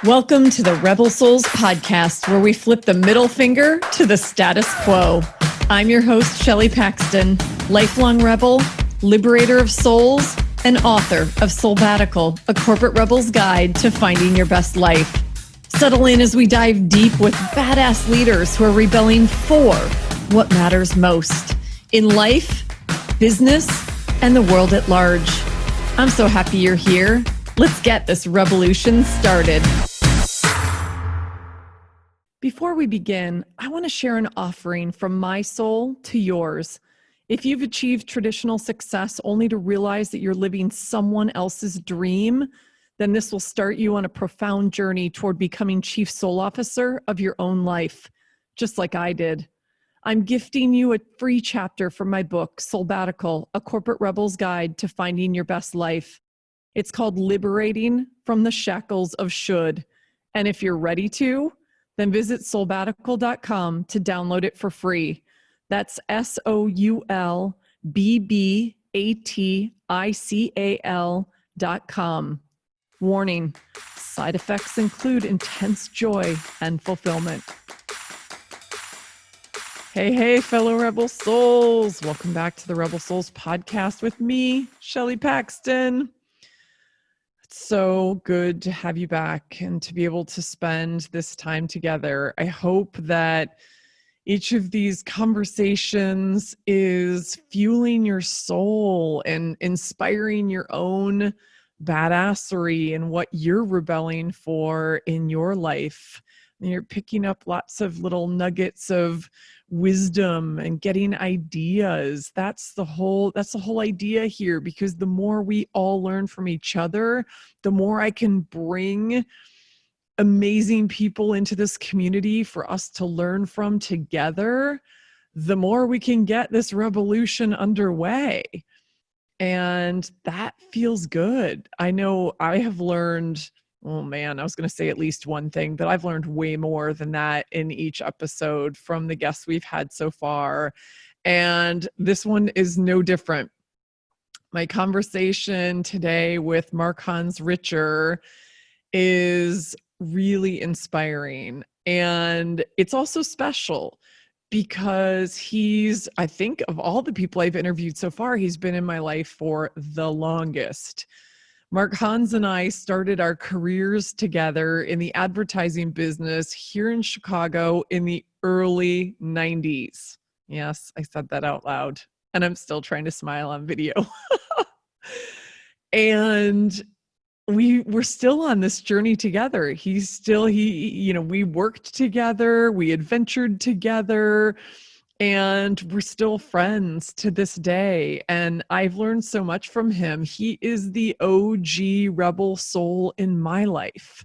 Welcome to the Rebel Souls podcast, where we flip the middle finger to the status quo. I'm your host, Shelley Paxton, lifelong rebel, liberator of souls, and author of Soulbatical, a corporate rebel's guide to finding your best life. Settle in as we dive deep with badass leaders who are rebelling for what matters most in life, business, and the world at large. I'm so happy you're here. Let's get this revolution started. Before we begin, I want to share an offering from my soul to yours. If you've achieved traditional success only to realize that you're living someone else's dream, then this will start you on a profound journey toward becoming chief soul officer of your own life, just like I did. I'm gifting you a free chapter from my book, Soulbatical, a corporate rebel's guide to finding your best life. It's called Liberating from the Shackles of Should. And if you're ready to, then visit soulbatical.com to download it for free. That's SOULBATICAL.com. Warning, side effects include intense joy and fulfillment. Hey, fellow Rebel Souls. Welcome back to the Rebel Souls podcast with me, Shelley Paxton. It's so good to have you back and to be able to spend this time together. I hope that each of these conversations is fueling your soul and inspiring your own badassery and what you're rebelling for in your life. And you're picking up lots of little nuggets of wisdom and getting ideas. That's the whole idea here, because the more we all learn from each other, the more I can bring amazing people into this community for us to learn from together, the more we can get this revolution underway. And that feels good. I know I have learned, oh man, I was going to say at least one thing, but I've learned way more than that in each episode from the guests we've had so far. And this one is no different. My conversation today with Mark-Hans Richer is really inspiring. And it's also special because he's, I think of all the people I've interviewed so far, he's been in my life for the longest. Mark-Hans and I started our careers together in the advertising business here in Chicago in the early 90s. Yes, I said that out loud, and I'm still trying to smile on video. And we're still on this journey together. We worked together, we adventured together, and we're still friends to this day. And I've learned so much from him. He is the OG rebel soul in my life.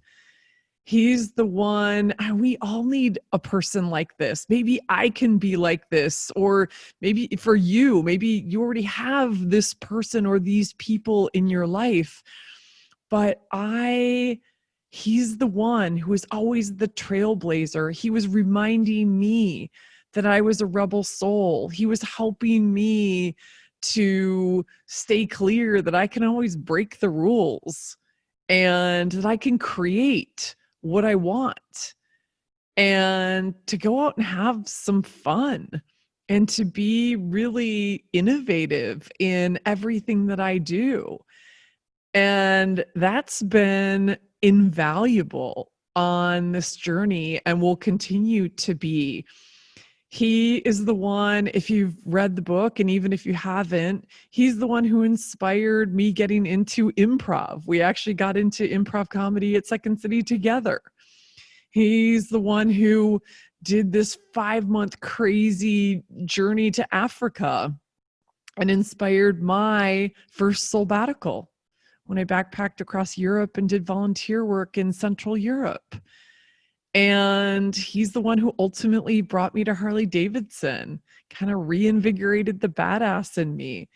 He's the one, we all need a person like this. Maybe I can be like this, or maybe for you, maybe you already have this person or these people in your life. But he's the one who is always the trailblazer. He was reminding me that I was a rebel soul. He was helping me to stay clear that I can always break the rules and that I can create what I want and to go out and have some fun and to be really innovative in everything that I do. And that's been invaluable on this journey and will continue to be. He is the one, if you've read the book, and even if you haven't, he's the one who inspired me getting into improv. We actually got into improv comedy at Second City together. He's the one who did this 5-month crazy journey to Africa and inspired my first Soulbatical when I backpacked across Europe and did volunteer work in Central Europe. And he's the one who ultimately brought me to Harley Davidson, kind of reinvigorated the badass in me.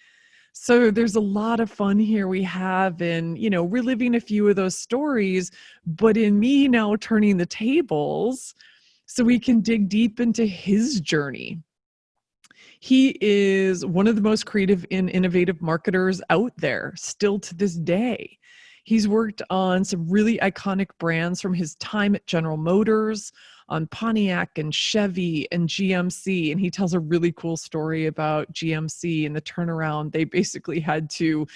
So there's a lot of fun here we have in, reliving a few of those stories, but in me now turning the tables so we can dig deep into his journey. He is one of the most creative and innovative marketers out there still to this day. He's worked on some really iconic brands from his time at General Motors, on Pontiac and Chevy and GMC. And he tells a really cool story about GMC and the turnaround. They basically had to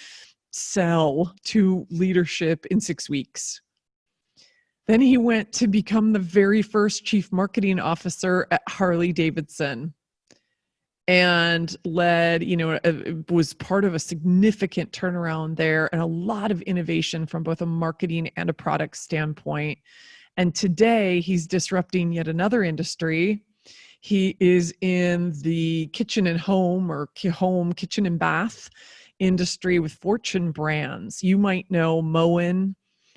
sell to leadership in 6 weeks. Then he went to become the very first chief marketing officer at Harley Davidson and led, was part of a significant turnaround there and a lot of innovation from both a marketing and a product standpoint. And today he's disrupting yet another industry. He is in the kitchen and home or kitchen and bath industry with Fortune brands. You might know Moen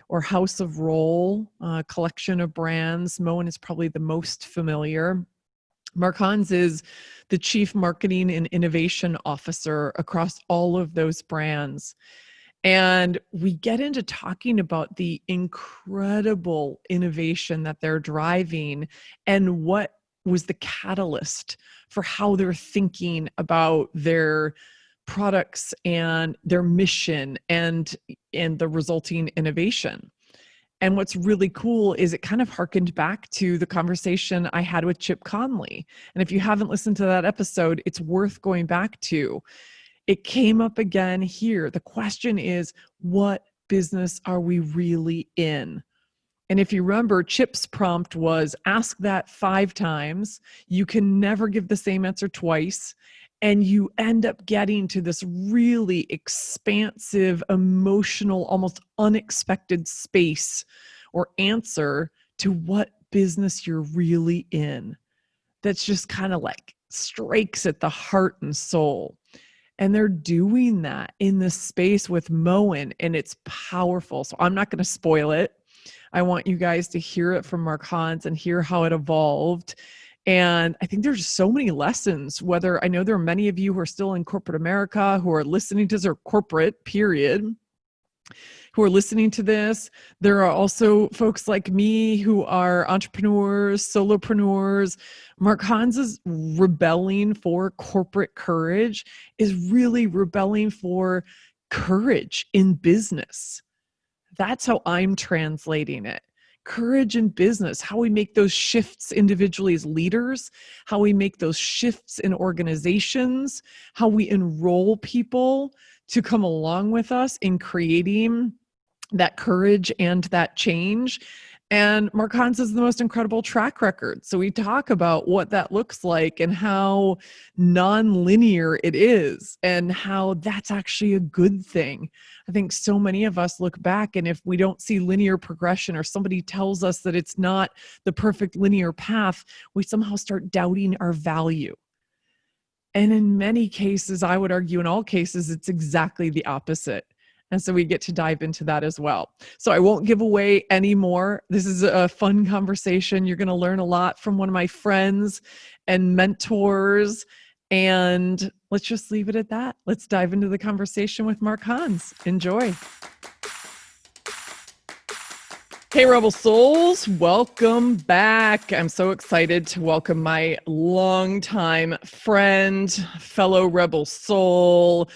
or House of Roll, a collection of brands. Moen is probably the most familiar. Mark Hans is the chief marketing and innovation officer across all of those brands. And we get into talking about the incredible innovation that they're driving and what was the catalyst for how they're thinking about their products and their mission and the resulting innovation. And what's really cool is it kind of harkened back to the conversation I had with Chip Conley. And if you haven't listened to that episode, it's worth going back to. It came up again here. The question is, what business are we really in? And if you remember, Chip's prompt was ask that 5 times. You can never give the same answer twice. And you end up getting to this really expansive, emotional, almost unexpected space or answer to what business you're really in. That's just kind of like strikes at the heart and soul. And they're doing that in this space with Moen, and it's powerful. So I'm not going to spoil it. I want you guys to hear it from Mark Hans and hear how it evolved. And I think there's so many lessons, whether I know there are many of you who are still in corporate America who are listening to this, or corporate period, who are listening to this. There are also folks like me who are entrepreneurs, solopreneurs. Mark Hans's rebelling for corporate courage is really rebelling for courage in business. That's how I'm translating it. Courage in business, how we make those shifts individually as leaders, how we make those shifts in organizations, how we enroll people to come along with us in creating that courage and that change. And Mark Hans is the most incredible track record. So we talk about what that looks like and how non-linear it is and how that's actually a good thing. I think so many of us look back, and if we don't see linear progression or somebody tells us that it's not the perfect linear path, we somehow start doubting our value. And in many cases, I would argue in all cases, it's exactly the opposite. And so we get to dive into that as well. So I won't give away any more. This is a fun conversation. You're going to learn a lot from one of my friends and mentors. And let's just leave it at that. Let's dive into the conversation with Mark Hans. Enjoy. Hey, Rebel Souls, welcome back. I'm so excited to welcome my longtime friend, fellow Rebel Soul,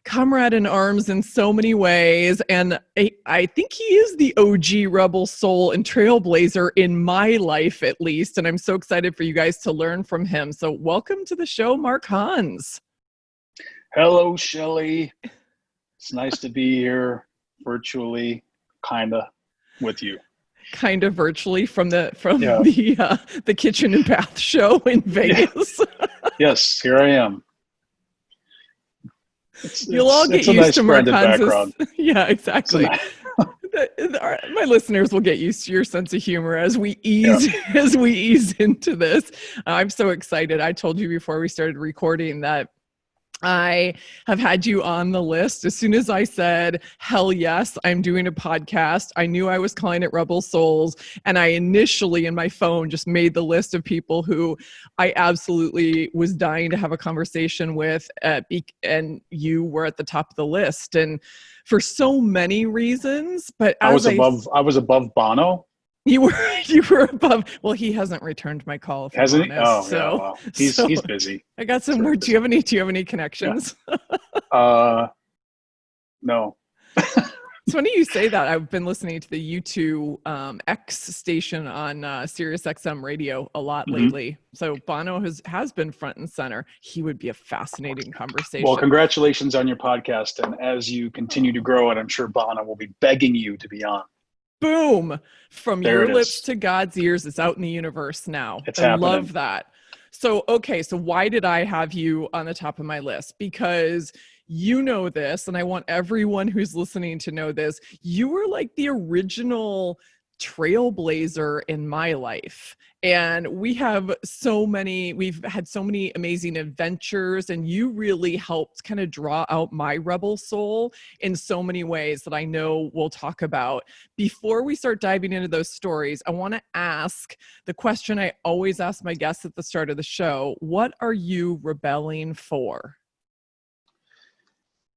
comrade-in-arms in so many ways. And I think he is the OG Rebel Soul and trailblazer in my life, at least. And I'm so excited for you guys to learn from him. So welcome to the show, Mark Hans. Hello, Shelley. It's nice to be here virtually, kind of, with you. Kind of virtually from the kitchen and bath show in Vegas. Yeah. Yes, here I am. You'll all get used to Mark Hans's. Yeah, exactly. My listeners will get used to your sense of humor as we ease into this. I'm so excited. I told you before we started recording that I have had you on the list. As soon as I said, hell yes, I'm doing a podcast, I knew I was calling it Rebel Souls. And I initially in my phone just made the list of people who I absolutely was dying to have a conversation with. And you were at the top of the list. And for so many reasons, but I was above Bono. You were above. Well, he hasn't returned my call. Hasn't he? Oh, so, yeah. Well, he's busy. I got some more. Do you have any connections? Yeah. No. It's funny you say that. I've been listening to the U2 X station on Sirius XM radio a lot lately. So Bono has been front and center. He would be a fascinating conversation. Well, congratulations on your podcast. And as you continue to grow it, I'm sure Bono will be begging you to be on. Boom. From There your it lips is. to God's ears. It's out in the universe now. It's I happening. love that. So, okay. So why did I have you on the top of my list? Because you know this, and I want everyone who's listening to know this. You were like the original trailblazer in my life. And we've had so many amazing adventures, and you really helped kind of draw out my rebel soul in so many ways that I know we'll talk about. Before we start diving into those stories, I want to ask the question I always ask my guests at the start of the show. What are you rebelling for?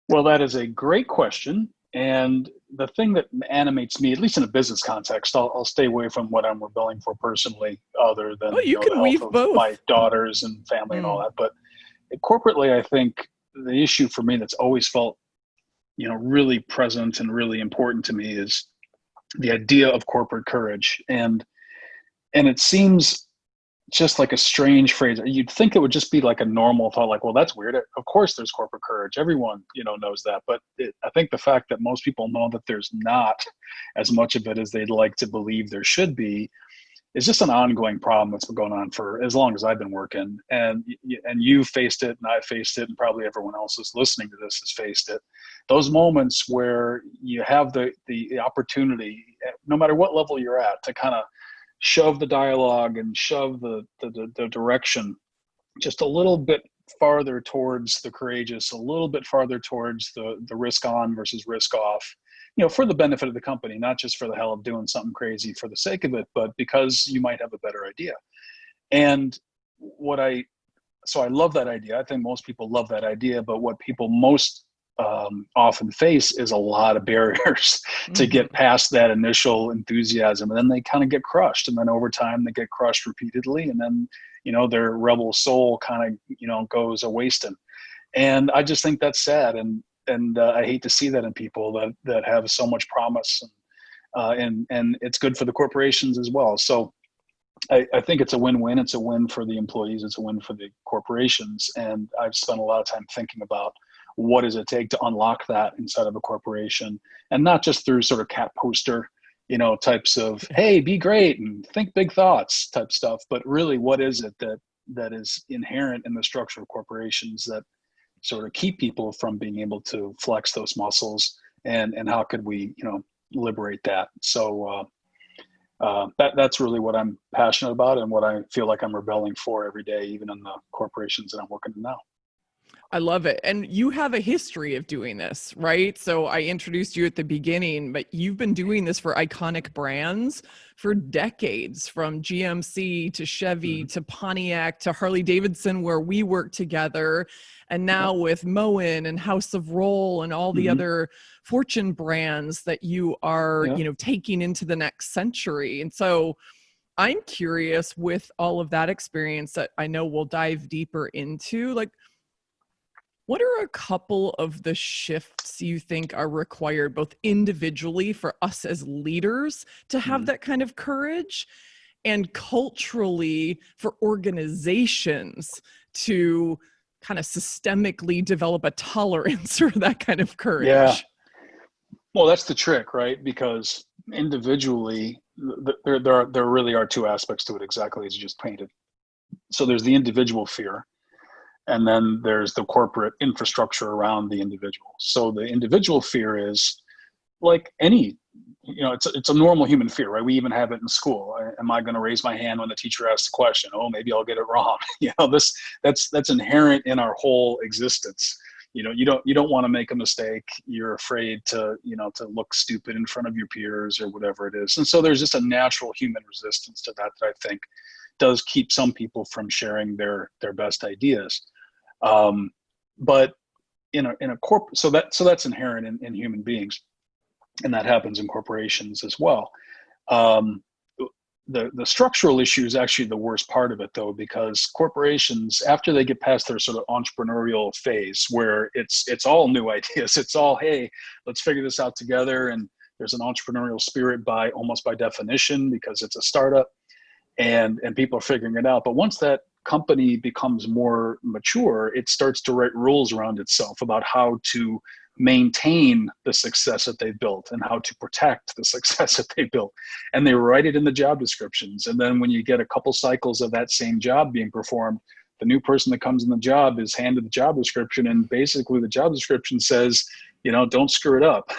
Well, that is a great question. And the thing that animates me, at least in a business context, I'll stay away from what I'm rebelling for personally, other than you can the weave health of both. my daughters and family and all that. But corporately, I think the issue for me that's always felt, really present and really important to me is the idea of corporate courage. And it seems just like a strange phrase. You'd think it would just be like a normal thought, like, well, that's weird. Of course there's corporate courage. Everyone, knows that. But I think the fact that most people know that there's not as much of it as they'd like to believe there should be is just an ongoing problem that's been going on for as long as I've been working. And you faced it, and I faced it, and probably everyone else who's listening to this has faced it. Those moments where you have the opportunity, no matter what level you're at, to kind of shove the dialogue and shove the direction just a little bit farther towards the courageous, a little bit farther towards the risk on versus risk off, for the benefit of the company, not just for the hell of doing something crazy for the sake of it, but because you might have a better idea. And so I love that idea. I think most people love that idea, but what people most often face is a lot of barriers to get past that initial enthusiasm, and then they kind of get crushed, and then over time they get crushed repeatedly, and then their rebel soul kind of goes a wasting. And I just think that's sad, and I hate to see that in people that have so much promise, and it's good for the corporations as well. So I think it's a win-win. It's a win for the employees. It's a win for the corporations. And I've spent a lot of time thinking about what does it take to unlock that inside of a corporation, and not just through sort of cat poster, types of, hey, be great and think big thoughts type stuff, but really what is it that is inherent in the structure of corporations that sort of keep people from being able to flex those muscles, and how could we, liberate that? So that's really what I'm passionate about, and what I feel like I'm rebelling for every day, even in the corporations that I'm working in now. I love it. And you have a history of doing this, right? So I introduced you at the beginning, but you've been doing this for iconic brands for decades, from GMC to Chevy to Pontiac to Harley Davidson, where we work together. And now with Moen and House of Roll and all the other Fortune brands that you are, taking into the next century. And so I'm curious, with all of that experience that I know we'll dive deeper into, like, what are a couple of the shifts you think are required, both individually for us as leaders to have that kind of courage, and culturally for organizations to kind of systemically develop a tolerance for that kind of courage? Yeah. Well, that's the trick, right? Because individually, there really are two aspects to it, exactly as you just painted. So there's the individual fear, and then there's the corporate infrastructure around the individual. So the individual fear is like any, it's a normal human fear, right? We even have it in school. Am I going to raise my hand when the teacher asks a question? Oh, maybe I'll get it wrong. That's inherent in our whole existence. You don't want to make a mistake. You're afraid to look stupid in front of your peers or whatever it is. And so there's just a natural human resistance to that I think does keep some people from sharing their best ideas. But in a corporate, so that's inherent in human beings, and that happens in corporations as well. the structural issue is actually the worst part of it, though, because corporations, after they get past their sort of entrepreneurial phase, where it's all new ideas, it's all, hey, let's figure this out together, and there's an entrepreneurial spirit almost by definition because it's a startup, and people are figuring it out. But once that company becomes more mature, it starts to write rules around itself about how to maintain the success that they've built and how to protect the success that they built. And they write it in the job descriptions. And then when you get a couple cycles of that same job being performed, the new person that comes in the job is handed the job description. And basically the job description says, don't screw it up.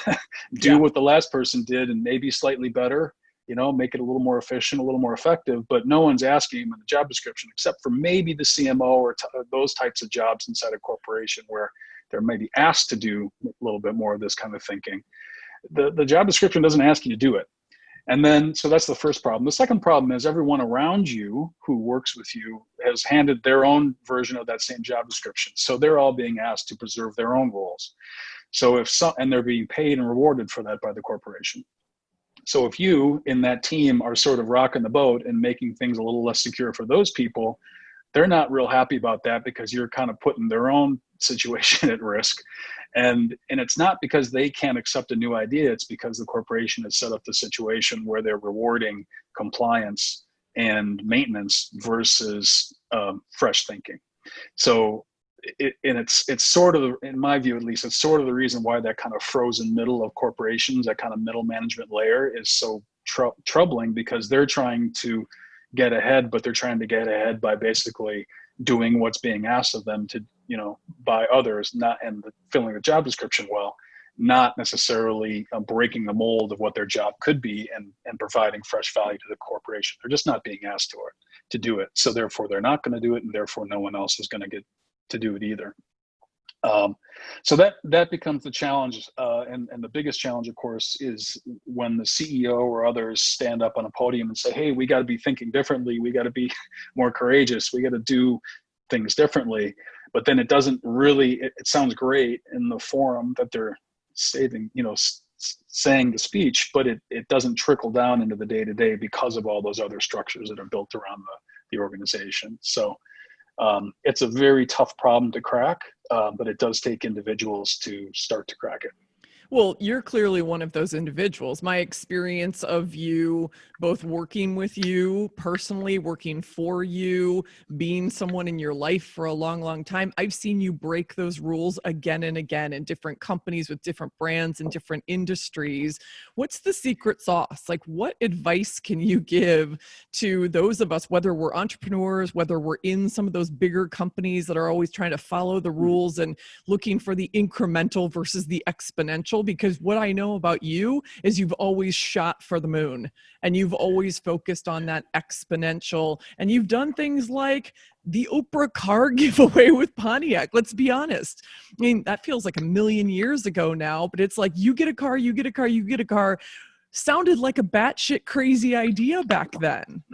Do what the last person did and maybe slightly better, make it a little more efficient, a little more effective, but no one's asking them in the job description, except for maybe the CMO or those types of jobs inside a corporation where they're maybe asked to do a little bit more of this kind of thinking. The job description doesn't ask you to do it. And then, so that's the first problem. The second problem is everyone around you who works with you has handed their own version of that same job description. So they're all being asked to preserve their own roles. So and they're being paid and rewarded for that by the corporation. So if you in that team are sort of rocking the boat and making things a little less secure for those people, they're not real happy about that because you're kind of putting their own situation at risk. And it's not because they can't accept a new idea. It's because the corporation has set up the situation where they're rewarding compliance and maintenance versus fresh thinking. So it's sort of, in my view at least, it's sort of the reason why that kind of frozen middle of corporations, that kind of middle management layer is so troubling, because they're trying to get ahead, but they're trying to get ahead by basically doing what's being asked of them to, by others, and filling the job description well, not necessarily breaking the mold of what their job could be and providing fresh value to the corporation. They're just not being asked to do it. So therefore they're not going to do it, and therefore no one else is going to get to do it either. So that becomes the challenge. And the biggest challenge, of course, is when the CEO or others stand up on a podium and say, hey, we got to be thinking differently. We got to be more courageous. We got to do things differently. But then it doesn't really, it sounds great in the forum that they're saying the speech, but it doesn't trickle down into the day-to-day because of all those other structures that are built around the organization. So it's a very tough problem to crack, but it does take individuals to start to crack it. Well, you're clearly one of those individuals. My experience of you, both working with you personally, working for you, being someone in your life for a long, long time, I've seen you break those rules again and again in different companies with different brands and different industries. What's the secret sauce? Like, what advice can you give to those of us, whether we're entrepreneurs, whether we're in some of those bigger companies that are always trying to follow the rules and looking for the incremental versus the exponential? Because what I know about you is you've always shot for the moon, and you've always focused on that exponential, and you've done things like the Oprah car giveaway with Pontiac. Let's be honest. I mean, that feels like a million years ago now, but it's like, you get a car, you get a car, you get a car. Sounded like a batshit crazy idea back then.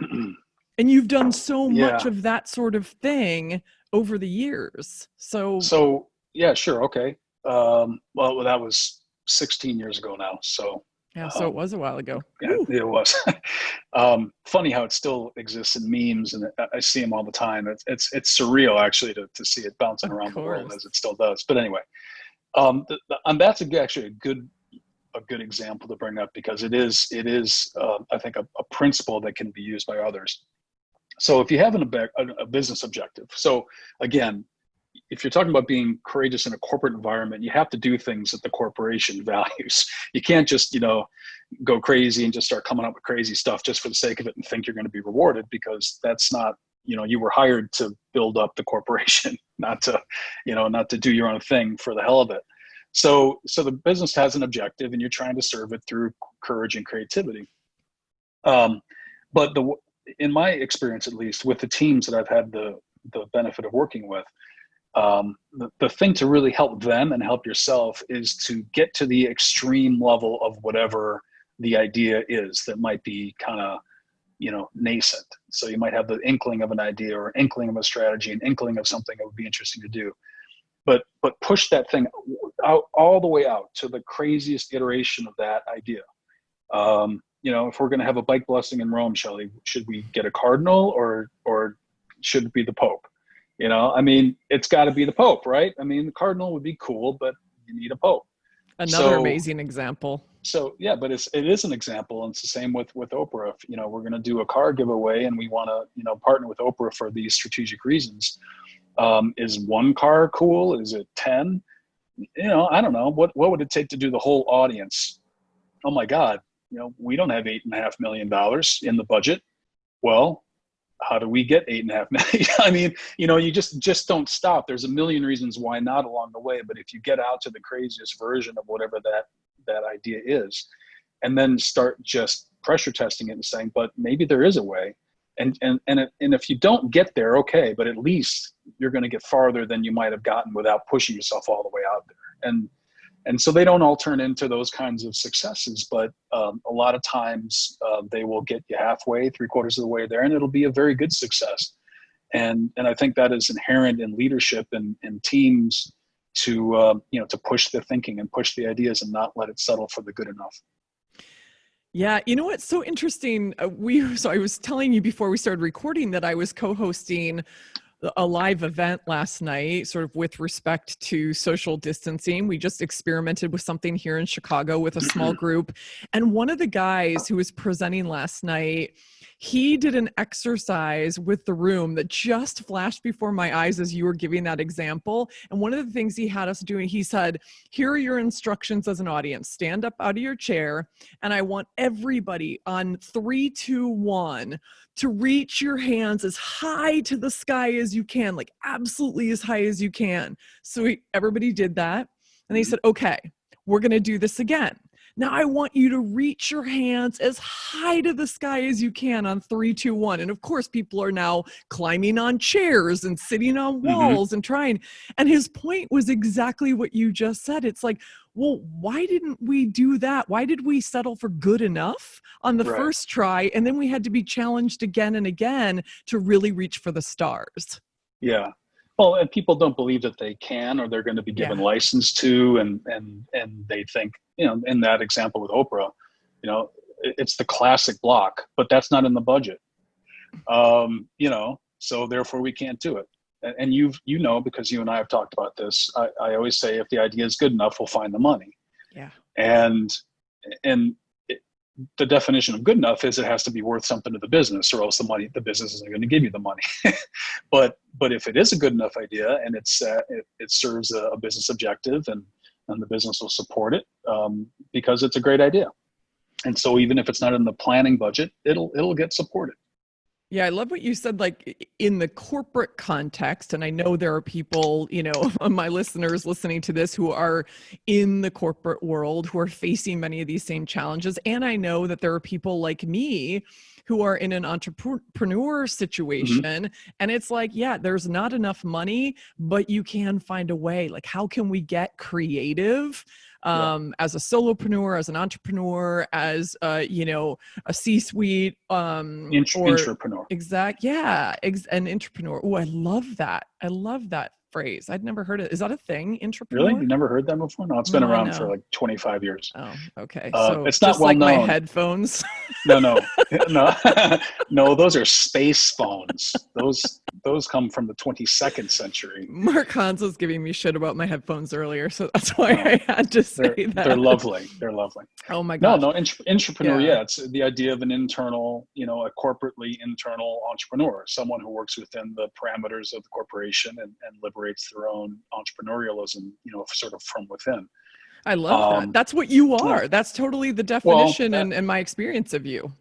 And you've done so much of that sort of thing over the years. So yeah, sure. Okay. Well, that was 16 years ago now. So so it was a while ago. Yeah, it was. Funny how it still exists in memes, and I see them all the time. It's surreal actually to see it bouncing around the world as it still does. But anyway, and that's actually a good example to bring up, because it is I think a principle that can be used by others. So if you have a business objective, so again, if you're talking about being courageous in a corporate environment, you have to do things that the corporation values. You can't just, go crazy and just start coming up with crazy stuff just for the sake of it and think you're going to be rewarded, because that's not, you were hired to build up the corporation, not to do your own thing for the hell of it. So the business has an objective, and you're trying to serve it through courage and creativity. But in my experience, at least with the teams that I've had the benefit of working with, the thing to really help them and help yourself is to get to the extreme level of whatever the idea is that might be kind of, nascent. So you might have the inkling of an idea, or inkling of a strategy, an inkling of something that would be interesting to do. But push that thing out all the way out to the craziest iteration of that idea. if we're going to have a bike blessing in Rome, Shelley, should we get a cardinal or should it be the Pope? I mean, it's got to be the Pope, right? I mean, the cardinal would be cool, but you need a Pope. Another amazing example. So yeah, but it is an example, and it's the same with Oprah. If we're going to do a car giveaway, and we want to partner with Oprah for these strategic reasons. Is one car cool? Is it 10? I don't know. What would it take to do the whole audience? Oh my God, we don't have $8.5 million in the budget. Well, how do we get $8.5 million? I mean, you just don't stop. There's a million reasons why not along the way. But if you get out to the craziest version of whatever that idea is, and then start just pressure testing it and saying, but maybe there is a way. And if you don't get there, okay, but at least you're going to get farther than you might have gotten without pushing yourself all the way out there. And so they don't all turn into those kinds of successes, but a lot of times they will get you halfway, 3/4 of the way there, and it'll be a very good success. And I think that is inherent in leadership and teams to push the thinking and push the ideas and not let it settle for the good enough. Yeah, you know what's so interesting? So I was telling you before we started recording that I was co-hosting a live event last night, sort of with respect to social distancing. We just experimented with something here in Chicago with a small group. And one of the guys who was presenting last night, he did an exercise with the room that just flashed before my eyes as you were giving that example. And one of the things he had us doing, he said, here are your instructions as an audience. Stand up out of your chair, and I want everybody on 3, 2, 1 to reach your hands as high to the sky as you can, like absolutely as high as you can. So everybody did that. And they said, okay, we're going to do this again. Now I want you to reach your hands as high to the sky as you can on 3, 2, 1. And of course, people are now climbing on chairs and sitting on walls and trying. And his point was exactly what you just said. It's like, well, why didn't we do that? Why did we settle for good enough on the first try? And then we had to be challenged again and again to really reach for the stars. Yeah. Well, and people don't believe that they can, or they're going to be given license to, and they think, in that example with Oprah, it's the classic block, but that's not in the budget. So therefore we can't do it. And because you and I have talked about this, I always say, if the idea is good enough, we'll find the money. Yeah. And the definition of good enough is it has to be worth something to the business, or else the business isn't going to give you the money. But if it is a good enough idea and it serves a business objective, and the business will support it because it's a great idea. And so even if it's not in the planning budget, it'll get supported. Yeah, I love what you said, like in the corporate context. And I know there are people, my listeners listening to this who are in the corporate world, who are facing many of these same challenges. And I know that there are people like me who are in an entrepreneur situation. And it's like, yeah, there's not enough money, but you can find a way. Like, how can we get creative? As a solopreneur, as an entrepreneur, as a C-suite, entrepreneur. An entrepreneur. Oh, I love that. I love that phrase. I'd never heard it. Is that a thing? Entrepreneur? Really? You never heard that before? No, it's been around for like 25 years. Oh, okay. So it's not just well like known. My headphones. No. No, those are space phones. Those come from the 22nd century. Mark Hans was giving me shit about my headphones earlier, so that's why I had to say that. They're lovely. Oh my gosh. No, entrepreneur. Yeah, it's the idea of an internal, a corporately internal entrepreneur, someone who works within the parameters of the corporation and liberates their own entrepreneurialism, sort of from within. I love that. That's what you are. That's totally the definition and my experience of you.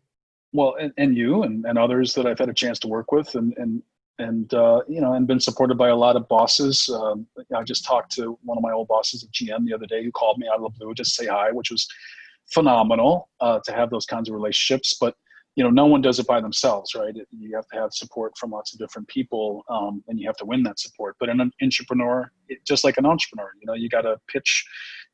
Well, and you and others that I've had a chance to work with and been supported by a lot of bosses. I just talked to one of my old bosses at GM the other day, who called me out of the blue just to say hi, which was phenomenal to have those kinds of relationships. But no one does it by themselves, right? You have to have support from lots of different people, and you have to win that support. But an entrepreneur, just like an entrepreneur, you got to pitch.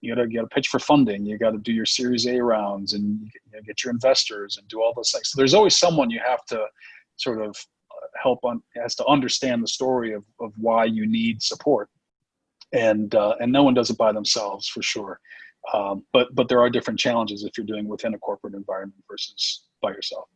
You got to pitch for funding. You got to do your Series A rounds and get your investors and do all those things. So there's always someone you have to sort of has to understand the story of why you need support. And no one does it by themselves, for sure. But there are different challenges if you're doing within a corporate environment versus by yourself.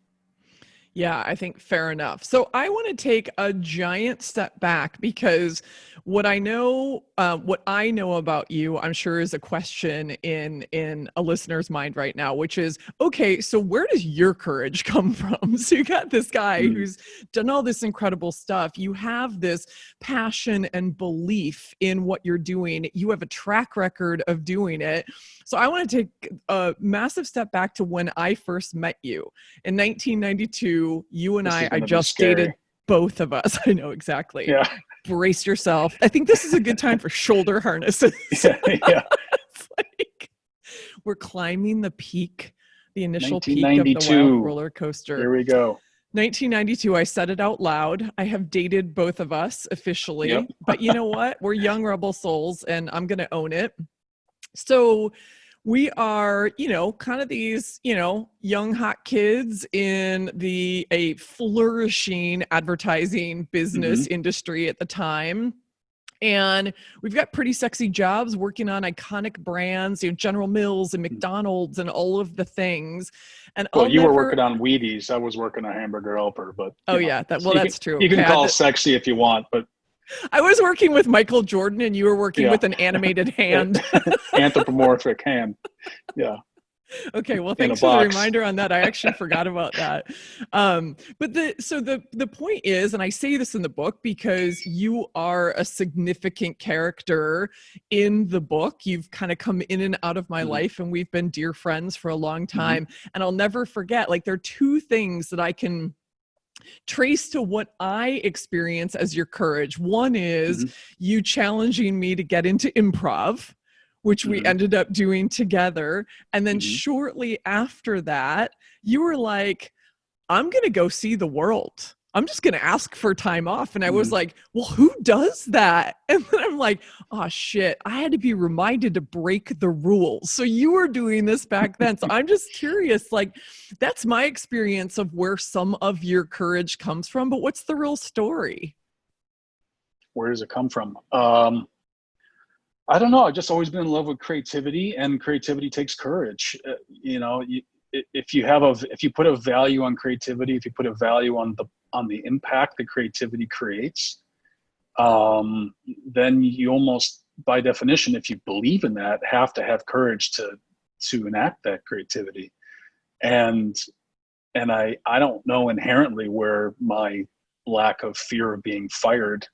Yeah, I think fair enough. So I want to take a giant step back because what I know about you, I'm sure is a question in a listener's mind right now, which is, okay, so where does your courage come from? So you got this guy who's done all this incredible stuff. You have this passion and belief in what you're doing. You have a track record of doing it. So I want to take a massive step back to when I first met you in 1992. You and I just dated, both of us. I know exactly. Yeah. Brace yourself. I think this is a good time for shoulder harnesses. Yeah. It's like we're climbing the peak, the initial peak of the wild roller coaster. Here we go. 1992, I said it out loud. I have dated both of us officially. Yep. But you know what? We're young rebel souls, and I'm going to own it. So we are, kind of these, young hot kids in a flourishing advertising business industry at the time. And we've got pretty sexy jobs working on iconic brands, General Mills and McDonald's and all of the things. And you were working on Wheaties. I was working on Hamburger Helper, but that's true. You can call it sexy if you want, but I was working with Michael Jordan and you were working with an animated hand. Anthropomorphic hand. Yeah. Okay. Well, thanks for the reminder on that. I actually forgot about that. But the point is, and I say this in the book because you are a significant character in the book. You've kind of come in and out of my life, and we've been dear friends for a long time. And I'll never forget, there are two things that I can trace to what I experience as your courage. One is you challenging me to get into improv, which we ended up doing together. And then shortly after that, you were like, I'm going to go see the world. I'm just going to ask for time off. And I was like, well, who does that? And then I'm like, oh shit, I had to be reminded to break the rules. So you were doing this back then. So I'm just curious, that's my experience of where some of your courage comes from, but what's the real story? Where does it come from? I don't know. I've just always been in love with creativity, and creativity takes courage. If you put a value on creativity, if you put a value on the impact that creativity creates, then you almost, by definition, if you believe in that, have to have courage to enact that creativity. And I don't know inherently where my lack of fear of being fired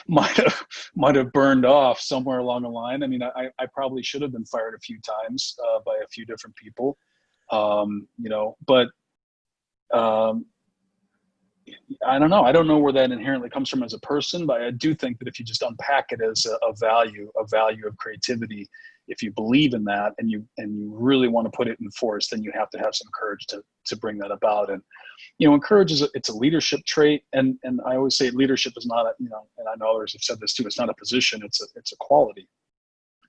might have burned off somewhere along the line. I mean, I probably should have been fired a few times by a few different people, but I don't know. I don't know where that inherently comes from as a person, but I do think that if you just unpack it as a value of creativity, if you believe in that and you really want to put it in force, then you have to have some courage to bring that about. And and courage it's a leadership trait, and I always say leadership is not and I know others have said this too, it's not a position, it's a quality.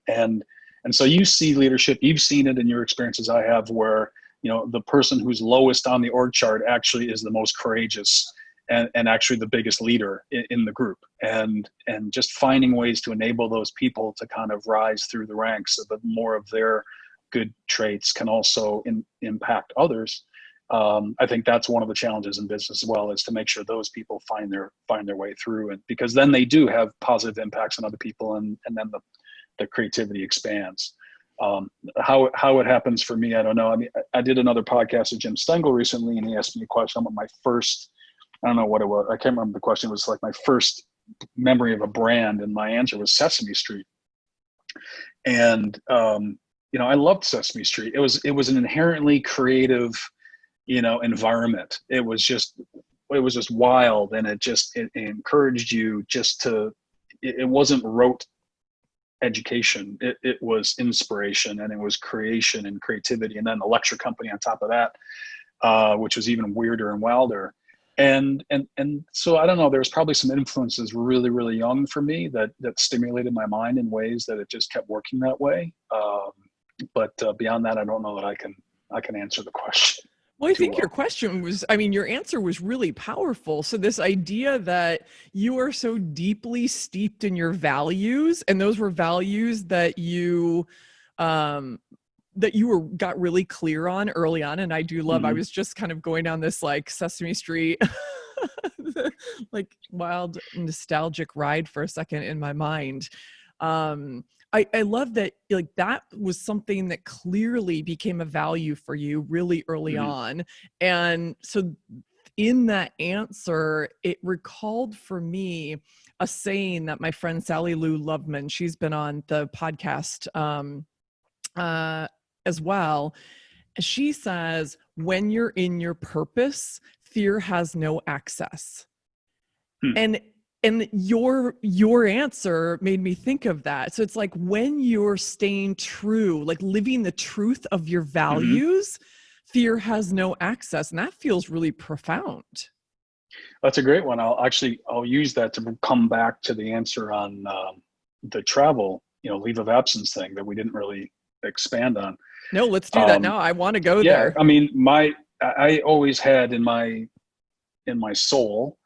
And so you see leadership, you've seen it in your experiences, I have, where the person who's lowest on the org chart actually is the most courageous and actually the biggest leader in the group, and just finding ways to enable those people to kind of rise through the ranks so that more of their good traits can also impact others. I think that's one of the challenges in business as well, is to make sure those people find their way through, and because then they do have positive impacts on other people, and then the creativity expands. How it happens for me, I don't know. I mean, I did another podcast with Jim Stengel recently, and he asked me a question about my first, I don't know what it was, I can't remember the question. It was like my first memory of a brand, and my answer was Sesame Street. And I loved Sesame Street. It was an inherently creative environment. It was just wild, and it encouraged you it wasn't rote education. It was inspiration, and it was creation and creativity, and then the lecture company on top of that, which was even weirder and wilder. And so I don't know, there's probably some influences really, really young for me that stimulated my mind in ways that it just kept working that way. But beyond that, I don't know that I can answer the question. Well, I too think your well. question was, I mean, your answer was really powerful. So this idea that you are so deeply steeped in your values, and those were values um, that you got really clear on early on. And I do love, I Mm-hmm. was just kind of going down this like Sesame Street, like wild nostalgic ride for a second in my mind. I love that, like, that was something that clearly became a value for you really early Mm-hmm. on. And so in that answer, it recalled for me a saying that my friend Sally Lou Loveman, she's been on the podcast uh, as well. She says, when you're in your purpose, fear has no access. Hmm. And your answer made me think of that. So it's like when you're staying true, like living the truth of your Mm-hmm. values, fear has no access. And that feels really profound. That's a great one. I'll use that to come back to the answer on the travel, leave of absence thing that we didn't really expand on. No, let's do that now. I want to go Yeah, there. I mean, I always had in my soul,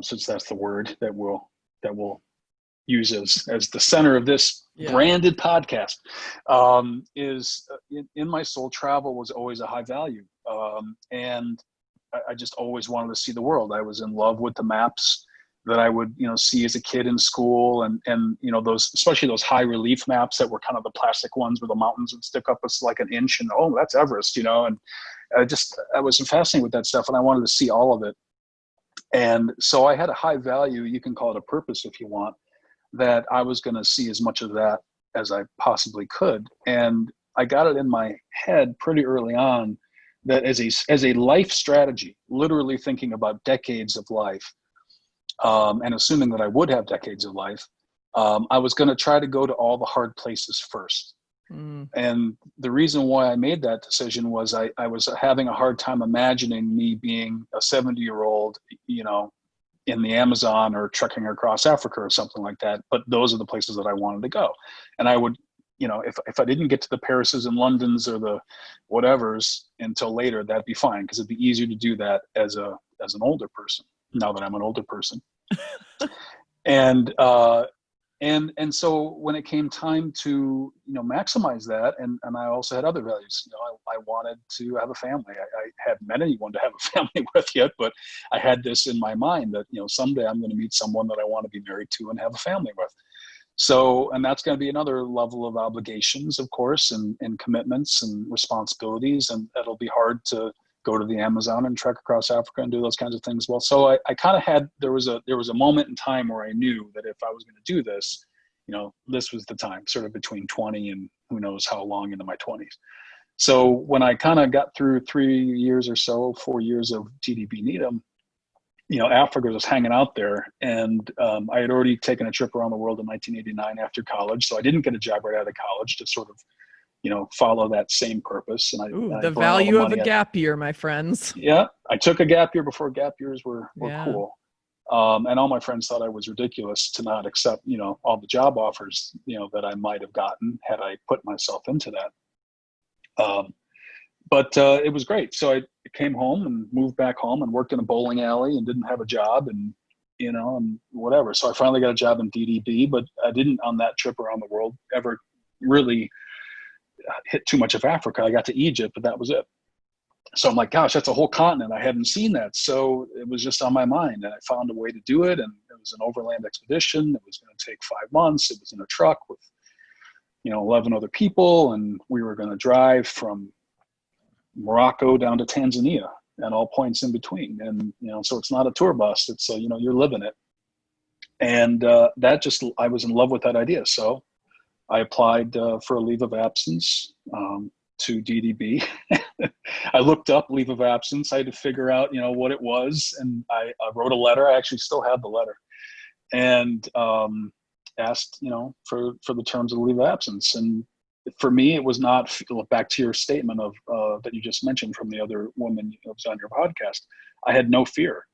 since that's the word that we'll use as the center of this branded podcast, is in my soul, travel was always a high value, and I just always wanted to see the world. I was in love with the maps that I would, see as a kid in school, and those, especially those high relief maps that were kind of the plastic ones where the mountains would stick up us like an inch, and oh, that's Everest, and I was fascinated with that stuff, and I wanted to see all of it. And so I had a high value, you can call it a purpose if you want, that I was going to see as much of that as I possibly could. And I got it in my head pretty early on that as a life strategy, literally thinking about decades of life, and assuming that I would have decades of life, I was going to try to go to all the hard places first. Mm. And the reason why I made that decision was I was having a hard time imagining me being a 70-year-old, in the Amazon or trekking across Africa or something like that. But those are the places that I wanted to go. And I would, if I didn't get to the Parises and Londons or the whatevers until later, that'd be fine, because it'd be easier to do that as an older person, now that I'm an older person. And so when it came time to maximize that, and I also had other values. I wanted to have a family. I hadn't met anyone to have a family with yet, but I had this in my mind that someday I'm going to meet someone that I want to be married to and have a family with. So, and that's going to be another level of obligations, of course, and commitments and responsibilities, and it'll be hard to go to the Amazon and trek across Africa and do those kinds of things. Well, so I kind of had, there was a moment in time where I knew that if I was going to do this, this was the time, sort of between 20 and who knows how long into my 20s. So when I kind of got through 3 years or so, 4 years of TDB Needham, Africa was hanging out there, and I had already taken a trip around the world in 1989 after college. So I didn't get a job right out of college to sort of follow that same purpose. And the value of a gap year, my friends. Yeah, I took a gap year before gap years were cool. And all my friends thought I was ridiculous to not accept, all the job offers, that I might have gotten had I put myself into that. But it was great. So I came home and moved back home and worked in a bowling alley and didn't have a job, and and whatever. So I finally got a job in DDB, but I didn't, on that trip around the world, ever really hit too much of Africa. I got to Egypt, but that was it. So I'm like, gosh, that's a whole continent. I hadn't seen that. So it was just on my mind, and I found a way to do it. And it was an overland expedition. It was going to take 5 months. It was in a truck with, 11 other people. And we were going to drive from Morocco down to Tanzania and all points in between. And, so it's not a tour bus. It's, you're living it. And I was in love with that idea. So I applied for a leave of absence to DDB. I looked up leave of absence. I had to figure out, what it was. And I wrote a letter. I actually still have the letter, and asked, for the terms of the leave of absence. And for me, it was not, back to your statement of that you just mentioned from the other woman that was on your podcast. I had no fear.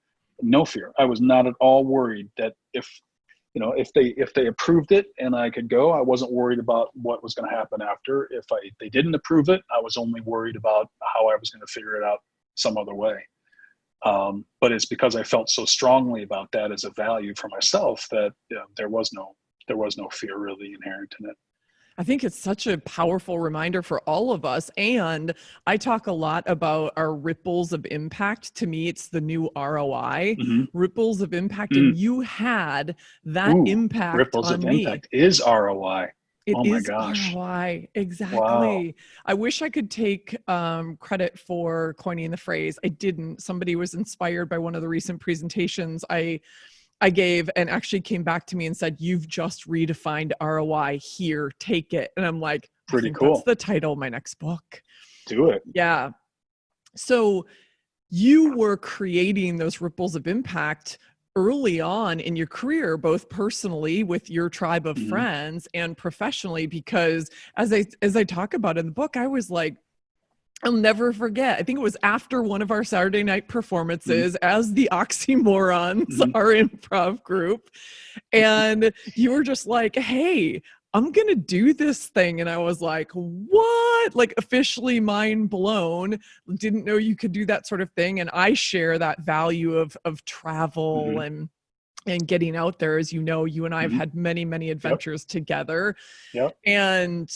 I was not at all worried that if they approved it and I could go, I wasn't worried about what was going to happen after. If they didn't approve it, I was only worried about how I was going to figure it out some other way. But it's because I felt so strongly about that as a value for myself that there was no fear really inherent in it. I think it's such a powerful reminder for all of us. And I talk a lot about our ripples of impact. To me, it's the new ROI, ripples of impact. And you had that impact ripples on of me. Impact is ROI. It oh my is gosh. ROI. Exactly. Wow. I wish I could take credit for coining the phrase. I didn't. Somebody was inspired by one of the recent presentations I gave and actually came back to me and said, "You've just redefined ROI. Here, take it." And I'm like, Pretty I think cool. that's the title of my next book. Do it. Yeah. So you were creating those ripples of impact early on in your career, both personally with your tribe of friends and professionally, because as I talk about in the book, I was like, I'll never forget. I think it was after one of our Saturday night performances as the Oxymorons, our improv group. And you were just like, "Hey, I'm going to do this thing." And I was like, "What?" Like officially mind blown. Didn't know you could do that sort of thing. And I share that value of travel and getting out there. As you know, you and I have had many, many adventures together. And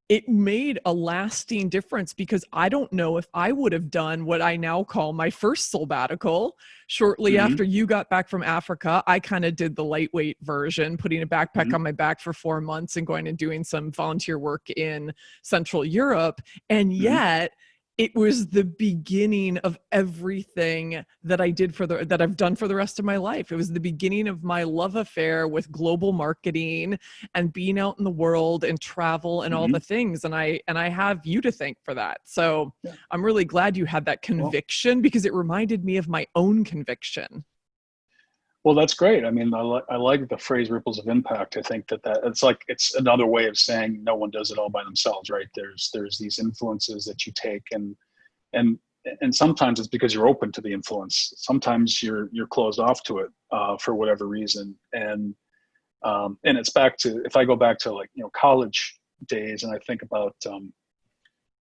it made a lasting difference because I don't know if I would have done what I now call my first sabbatical. Shortly after you got back from Africa, I kind of did the lightweight version, putting a backpack on my back for 4 months and going and doing some volunteer work in Central Europe. And yet it was the beginning of everything that I did that I've done for the rest of my life. It was the beginning of my love affair with global marketing and being out in the world and travel and all the things. And I have you to thank for that. So I'm really glad you had that conviction because it reminded me of my own conviction. Well, that's great. I mean, I like the phrase ripples of impact. I think that it's another way of saying no one does it all by themselves, right? There's these influences that you take and sometimes it's because you're open to the influence. Sometimes you're closed off to it for whatever reason. And it's back to, if I go back to college days and I think about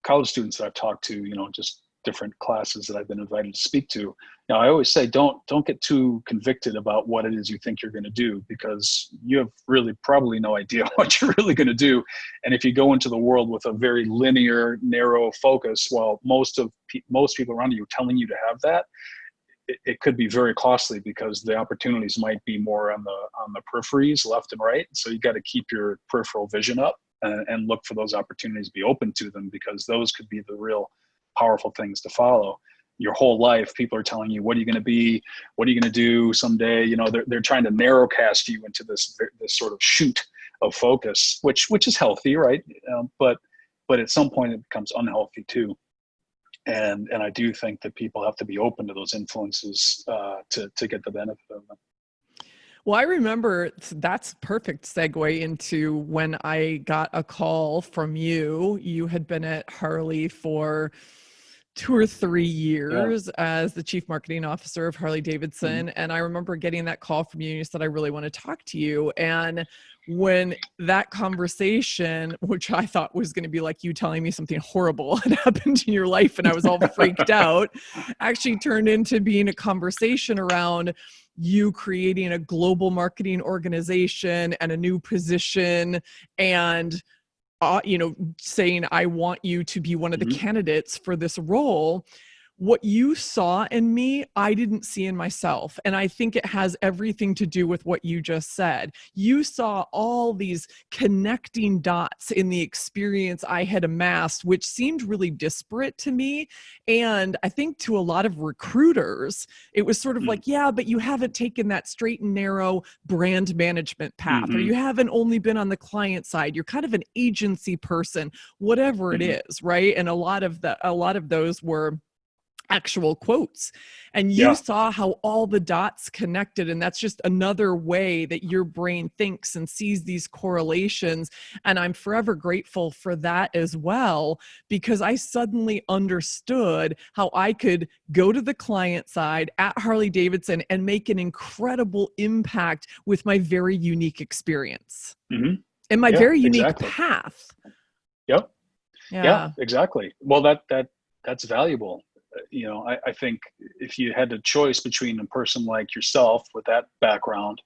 college students that I've talked to, just different classes that I've been invited to speak to. I always say, don't get too convicted about what it is you think you're going to do, because you have really probably no idea what you're really going to do. And if you go into the world with a very linear, narrow focus, while most people around you are telling you to have that, it could be very costly because the opportunities might be more on the peripheries, left and right. So you got to keep your peripheral vision up and look for those opportunities, be open to them, because those could be the real powerful things to follow. Your whole life, people are telling you, what are you going to be? What are you going to do someday? They're trying to narrow cast you into this sort of shoot of focus, which is healthy, right? But at some point it becomes unhealthy too. And I do think that people have to be open to those influences to get the benefit of them. Well, I remember that's perfect segue into when I got a call from you. You had been at Harley for 2 or 3 years as the chief marketing officer of Harley Davidson. And I remember getting that call from you and you said, "I really want to talk to you." And when that conversation, which I thought was going to be like you telling me something horrible had happened in your life and I was all freaked out, actually turned into being a conversation around you creating a global marketing organization and a new position and saying, "I want you to be one of the candidates for this role." What you saw in me, I didn't see in myself. And I think it has everything to do with what you just said. You saw all these connecting dots in the experience I had amassed, which seemed really disparate to me. And I think to a lot of recruiters, it was sort of like, "Yeah, but you haven't taken that straight and narrow brand management path, or you haven't only been on the client side. You're kind of an agency person," whatever it is, right? And a lot of those were actual quotes. And you saw how all the dots connected. And that's just another way that your brain thinks and sees these correlations. And I'm forever grateful for that as well, because I suddenly understood how I could go to the client side at Harley Davidson and make an incredible impact with my very unique experience and my very unique path. Yeah, exactly. Well, that's valuable. I think if you had a choice between a person like yourself with that background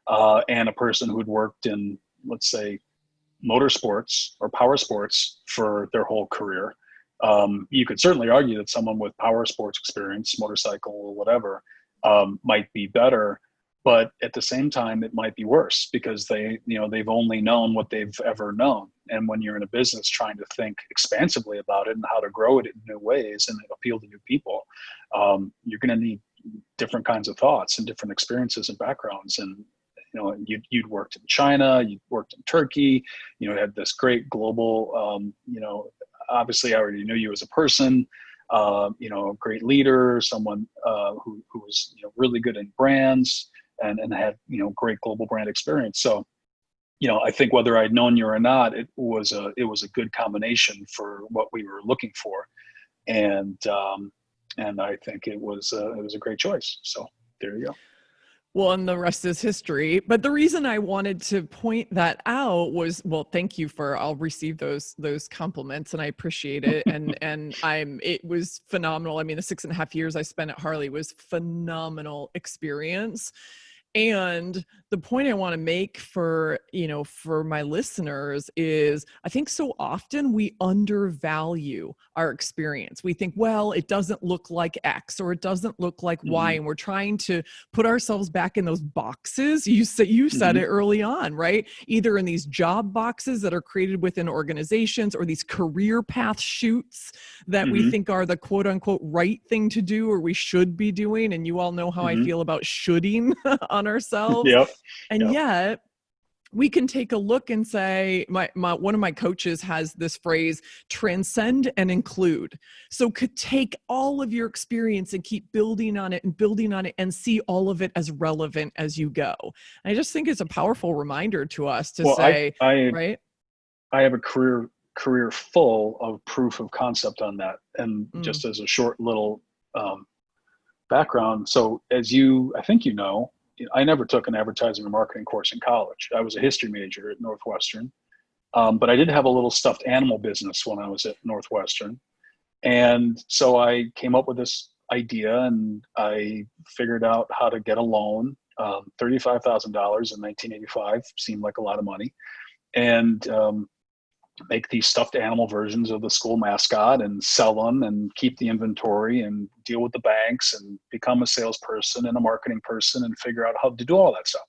and a person who'd worked in, let's say, motorsports or power sports for their whole career, you could certainly argue that someone with power sports experience, motorcycle or whatever, might be better. But at the same time, it might be worse because they've only known what they've ever known. And when you're in a business trying to think expansively about it and how to grow it in new ways and appeal to new people, you're going to need different kinds of thoughts and different experiences and backgrounds. And you'd worked in China, you'd worked in Turkey, had this great global, obviously I already knew you as a person, a great leader, someone who was really good in brands and had great global brand experience. So I think whether I'd known you or not, it was a good combination for what we were looking for, and I think it was a great choice. So there you go. Well, and the rest is history. But the reason I wanted to point that out was, well, thank you I'll receive those compliments and I appreciate it. And it was phenomenal. I mean, the 6.5 years I spent at Harley was phenomenal experience. And the point I want to make for my listeners is I think so often we undervalue our experience. We think, well, it doesn't look like X or it doesn't look like Y. And we're trying to put ourselves back in those boxes. You said it early on, right? Either in these job boxes that are created within organizations or these career path chutes that we think are the quote unquote right thing to do or we should be doing. And you all know how I feel about shoulding on ourselves. Yet we can take a look and say, one of my coaches has this phrase, transcend and include. So could take all of your experience and keep building on it and see all of it as relevant as you go. And I just think it's a powerful reminder to us to say, right? I have a career full of proof of concept on that. And just as a short little background. So I think I never took an advertising or marketing course in college. I was a history major at Northwestern, but I did have a little stuffed animal business when I was at Northwestern. And so I came up with this idea and I figured out how to get a loan, $35,000 in 1985, seemed like a lot of money, and make these stuffed animal versions of the school mascot and sell them and keep the inventory and deal with the banks and become a salesperson and a marketing person and figure out how to do all that stuff.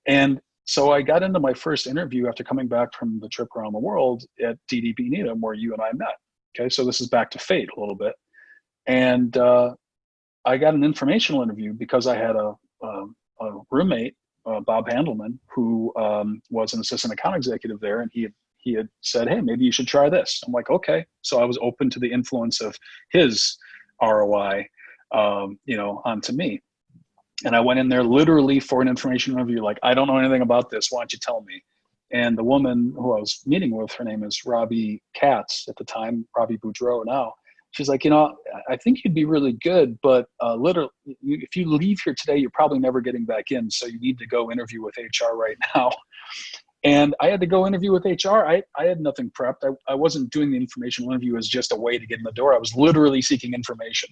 And so I got into my first interview after coming back from the trip around the world at DDB Needham, where you and I met. Okay. So this is back to fate a little bit. And I got an informational interview because I had a roommate, Bob Handelman, who was an assistant account executive there. And he had said, hey, maybe you should try this. I'm like, okay. So I was open to the influence of his ROI, onto me. And I went in there literally for an information interview. Like, I don't know anything about this. Why don't you tell me? And the woman who I was meeting with, her name is Robbie Katz at the time, Robbie Boudreau now. She's like, I think you'd be really good, but literally, if you leave here today, you're probably never getting back in. So you need to go interview with HR right now. And I had to go interview with HR. I had nothing prepped. I wasn't doing the informational interview as just a way to get in the door. I was literally seeking information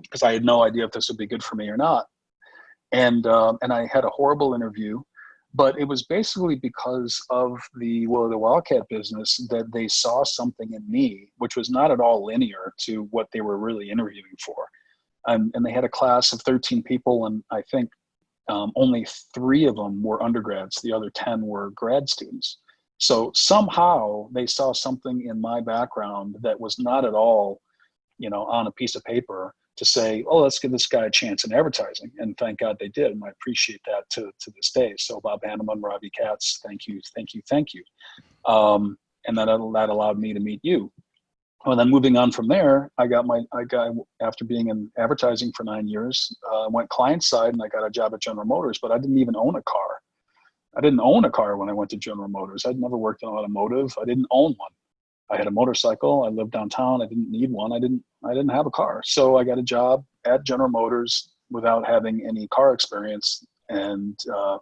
because I had no idea if this would be good for me or not. And I had a horrible interview, but it was basically because of the Wildcat business that they saw something in me, which was not at all linear to what they were really interviewing for. And they had a class of 13 people, and I think only 3 of them were undergrads. The other 10 were grad students. So somehow they saw something in my background that was not at all, on a piece of paper to say, oh, let's give this guy a chance in advertising. And thank God they did. And I appreciate that to this day. So Bob Hanneman, Robbie Katz, thank you. And that allowed me to meet you. Well, then moving on from there, I got after being in advertising for 9 years, went client side and I got a job at General Motors, but I didn't even own a car. I didn't own a car when I went to General Motors. I'd never worked in automotive. I didn't own one. I had a motorcycle. I lived downtown. I didn't need one. I didn't have a car. So I got a job at General Motors without having any car experience and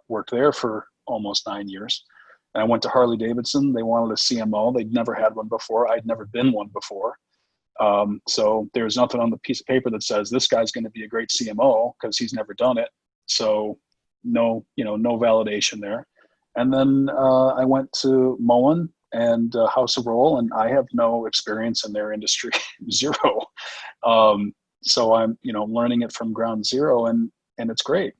worked there for almost 9 years. And I went to Harley Davidson. They wanted a CMO. They'd never had one before. I'd never been one before. So there's nothing on the piece of paper that says this guy's going to be a great CMO because he's never done it. So no validation there. And then I went to Moen and House of Roll, and I have no experience in their industry, zero. So I'm learning it from ground zero, and it's great.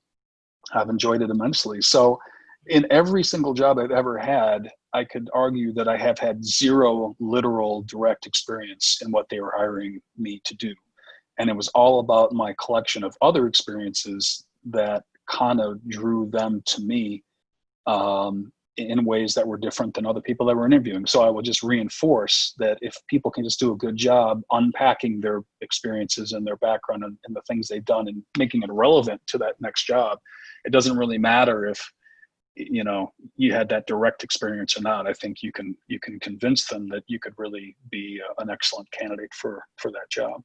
I've enjoyed it immensely. So in every single job I've ever had, I could argue that I have had zero literal direct experience in what they were hiring me to do. And it was all about my collection of other experiences that kind of drew them to me in ways that were different than other people that were interviewing. So I would just reinforce that if people can just do a good job unpacking their experiences and their background and the things they've done and making it relevant to that next job, it doesn't really matter if you had that direct experience or not. I think you can convince them that you could really be an excellent candidate for that job.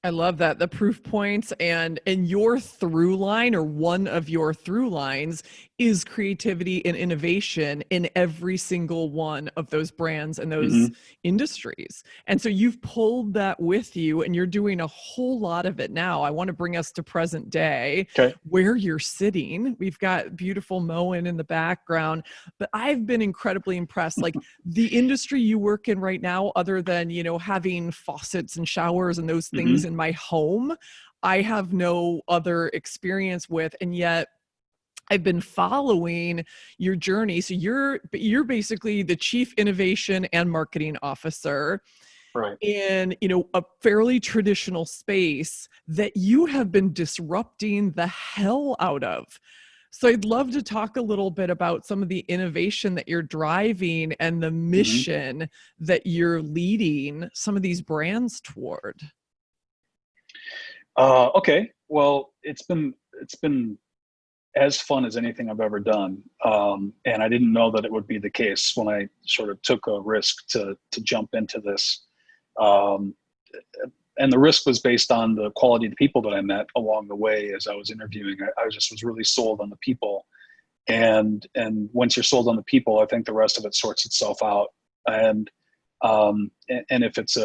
I love that. The proof points and your through line, or one of your through lines, is creativity and innovation in every single one of those brands and those industries. And so you've pulled that with you, and you're doing a whole lot of it now. I want to bring us to present day, where you're sitting. We've got beautiful Moen in the background, but I've been incredibly impressed. Like the industry you work in right now, other than, having faucets and showers and those things in my home, I have no other experience with, and yet I've been following your journey. So you're basically the chief innovation and marketing officer, right, in a fairly traditional space that you have been disrupting the hell out of. So I'd love to talk a little bit about some of the innovation that you're driving and the mission that you're leading some of these brands toward. Okay. Well, it's been as fun as anything I've ever done. And I didn't know that it would be the case when I sort of took a risk to jump into this. And the risk was based on the quality of the people that I met along the way as I was interviewing. I just was really sold on the people. And once you're sold on the people, I think the rest of it sorts itself out. And if it's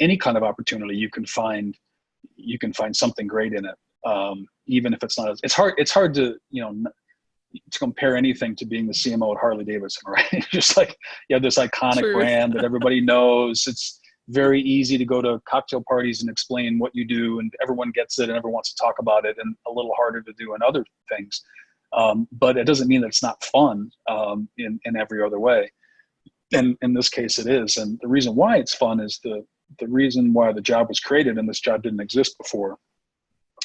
any kind of opportunity, you can find something great in it. Even if it's not, it's hard to compare anything to being the CMO at Harley Davidson, right? Just like you have this iconic brand that everybody knows. It's very easy to go to cocktail parties and explain what you do, and everyone gets it and everyone wants to talk about it, and a little harder to do in other things. But it doesn't mean that it's not fun in every other way. And in this case it is. And the reason why it's fun is the reason why the job was created, and this job didn't exist before,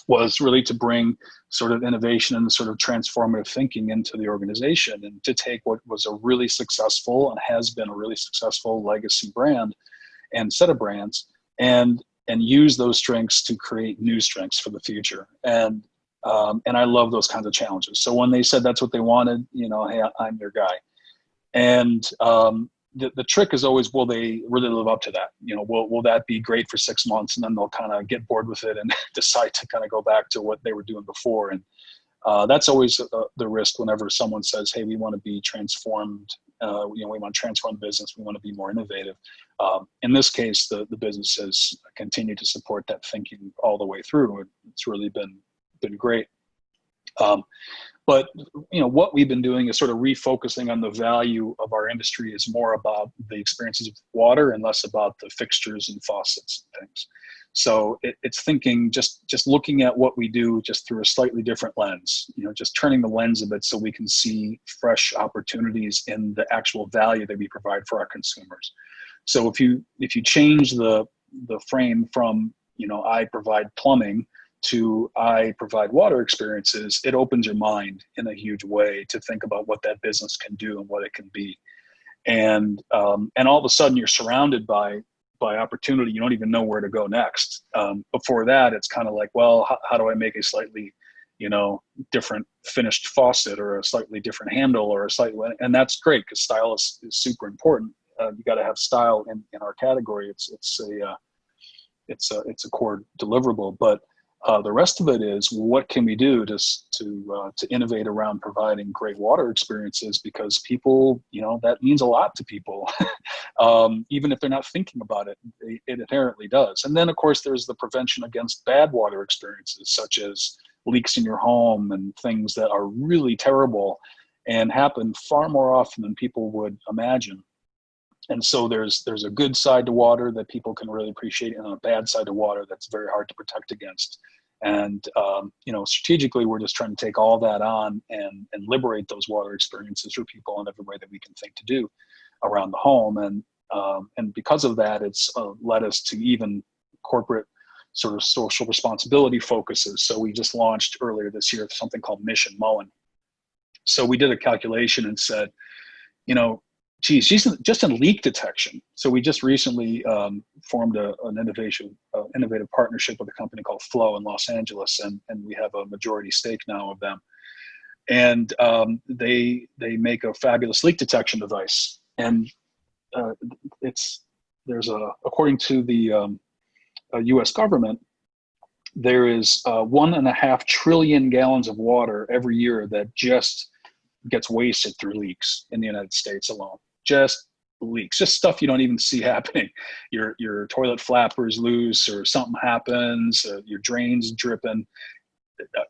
was really to bring sort of innovation and sort of transformative thinking into the organization, and to take what was a really successful and has been a really successful legacy brand and set of brands and use those strengths to create new strengths for the future. And I love those kinds of challenges. So when they said that's what they wanted, hey, I'm your guy. And the trick is always, will they really live up to that? Will that be great for 6 months and then they'll kind of get bored with it and decide to kind of go back to what they were doing before? And that's always the risk whenever someone says, hey, we want to be transformed. We want to transform the business. We want to be more innovative. In this case, the business has continued to support that thinking all the way through. It's really been great. But what we've been doing is sort of refocusing on the value of our industry is more about the experiences of water and less about the fixtures and faucets and things. So it's thinking, just looking at what we do just through a slightly different lens, just turning the lens a bit so we can see fresh opportunities in the actual value that we provide for our consumers. So if you change the frame from, I provide plumbing to I provide water experiences, it opens your mind in a huge way to think about what that business can do and what it can be. And all of a sudden you're surrounded by opportunity. You don't even know where to go next. Before that, it's kind of like, well, how do I make a slightly, different finished faucet, or a slightly different handle, or and that's great because style is super important. You got to have style in our category. It's a core deliverable, but The rest of it is, what can we do to innovate around providing great water experiences? Because people, that means a lot to people. Even if they're not thinking about it, it inherently does. And then, of course, there's the prevention against bad water experiences, such as leaks in your home and things that are really terrible and happen far more often than people would imagine. And so there's a good side to water that people can really appreciate, and a bad side to water that's very hard to protect against. And strategically, we're just trying to take all that on and liberate those water experiences for people in every way that we can think to do around the home. And because of that, it's led us to even corporate sort of social responsibility focuses. So we just launched earlier this year something called Mission Moen. So we did a calculation and said, just in leak detection. So we just recently formed an innovative partnership with a company called Flow in Los Angeles, and we have a majority stake now of them. And they make a fabulous leak detection device. And according to the U.S. government, there is 1.5 trillion gallons of water every year that just gets wasted through leaks in the United States alone. Just leaks, just stuff you don't even see happening. Your toilet flapper's loose, or something happens, your drain's dripping.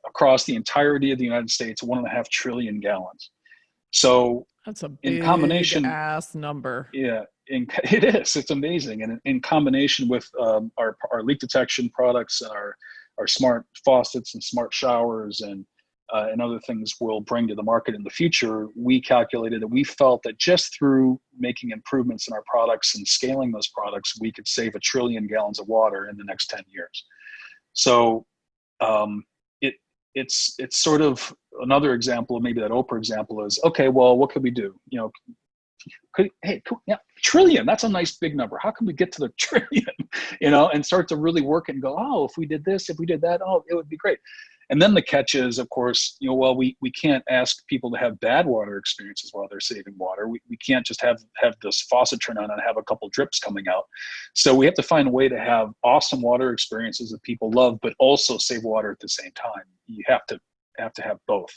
Across the entirety of the United States, 1.5 trillion gallons. So that's a big ass number. Yeah, it is. It's amazing. And in combination with our leak detection products and our smart faucets and smart showers and other things we'll bring to the market in the future, we calculated that we felt that just through making improvements in our products and scaling those products, we could save 1 trillion gallons of water in the next 10 years. So it's sort of another example of maybe that Oprah example is, okay, well, what could we do? Trillion, that's a nice big number. How can we get to the trillion, and start to really work and go, oh, if we did this, if we did that, oh, it would be great. And then the catch is, of course, we can't ask people to have bad water experiences while they're saving water. We can't just have this faucet turn on and have a couple drips coming out. So we have to find a way to have awesome water experiences that people love, but also save water at the same time. You have to have both.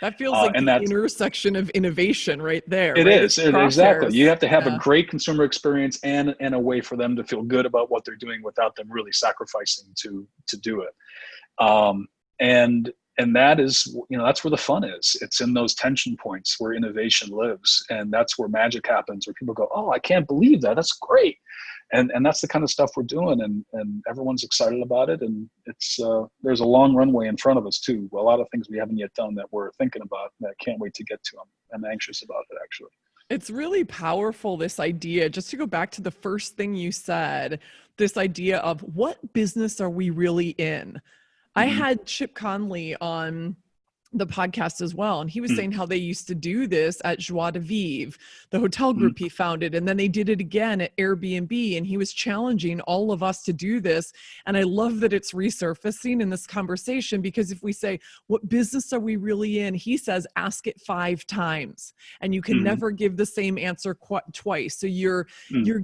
That feels like the intersection of innovation right there. It right? is. Exactly. You have to have a great consumer experience and a way for them to feel good about what they're doing without them really sacrificing to do it. And that is, that's where the fun is. It's in those tension points where innovation lives. And that's where magic happens, where people go, oh, I can't believe that. That's great. And that's the kind of stuff we're doing, and everyone's excited about it. And it's there's a long runway in front of us too. A lot of things we haven't yet done that we're thinking about that I can't wait to get to. I'm anxious about it, actually. It's really powerful, this idea, just to go back to the first thing you said, this idea of what business are we really in? I had Chip Conley on the podcast as well, and he was saying how they used to do this at Joie de Vivre, the hotel group he founded, and then they did it again at Airbnb, and he was challenging all of us to do this. And I love that it's resurfacing in this conversation, because if we say, what business are we really in? He says, ask it 5 times, and you can never give the same answer twice. So you're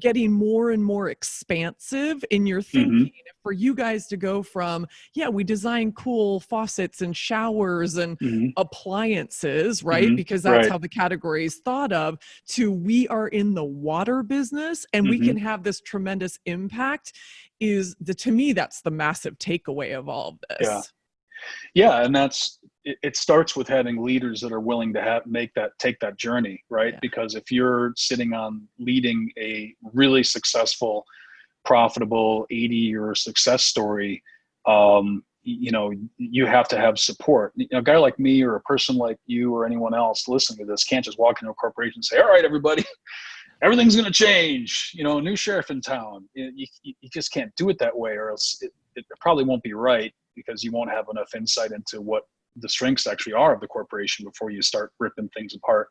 getting more and more expansive in your thinking. For you guys to go from, we design cool faucets and showers and appliances, right? Because that's how the category is thought of, to we are in the water business and we can have this tremendous impact, to me, that's the massive takeaway of all of this. Yeah. And it starts with having leaders that are willing to take that journey, right? Yeah. Because if you're sitting on leading a really successful, profitable 80-year success story, you have to have support. A guy like me or a person like you or anyone else listening to this can't just walk into a corporation and say, all right, everybody, everything's going to change, new sheriff in town. You just can't do it that way, or else it probably won't be right, because you won't have enough insight into what the strengths actually are of the corporation before you start ripping things apart.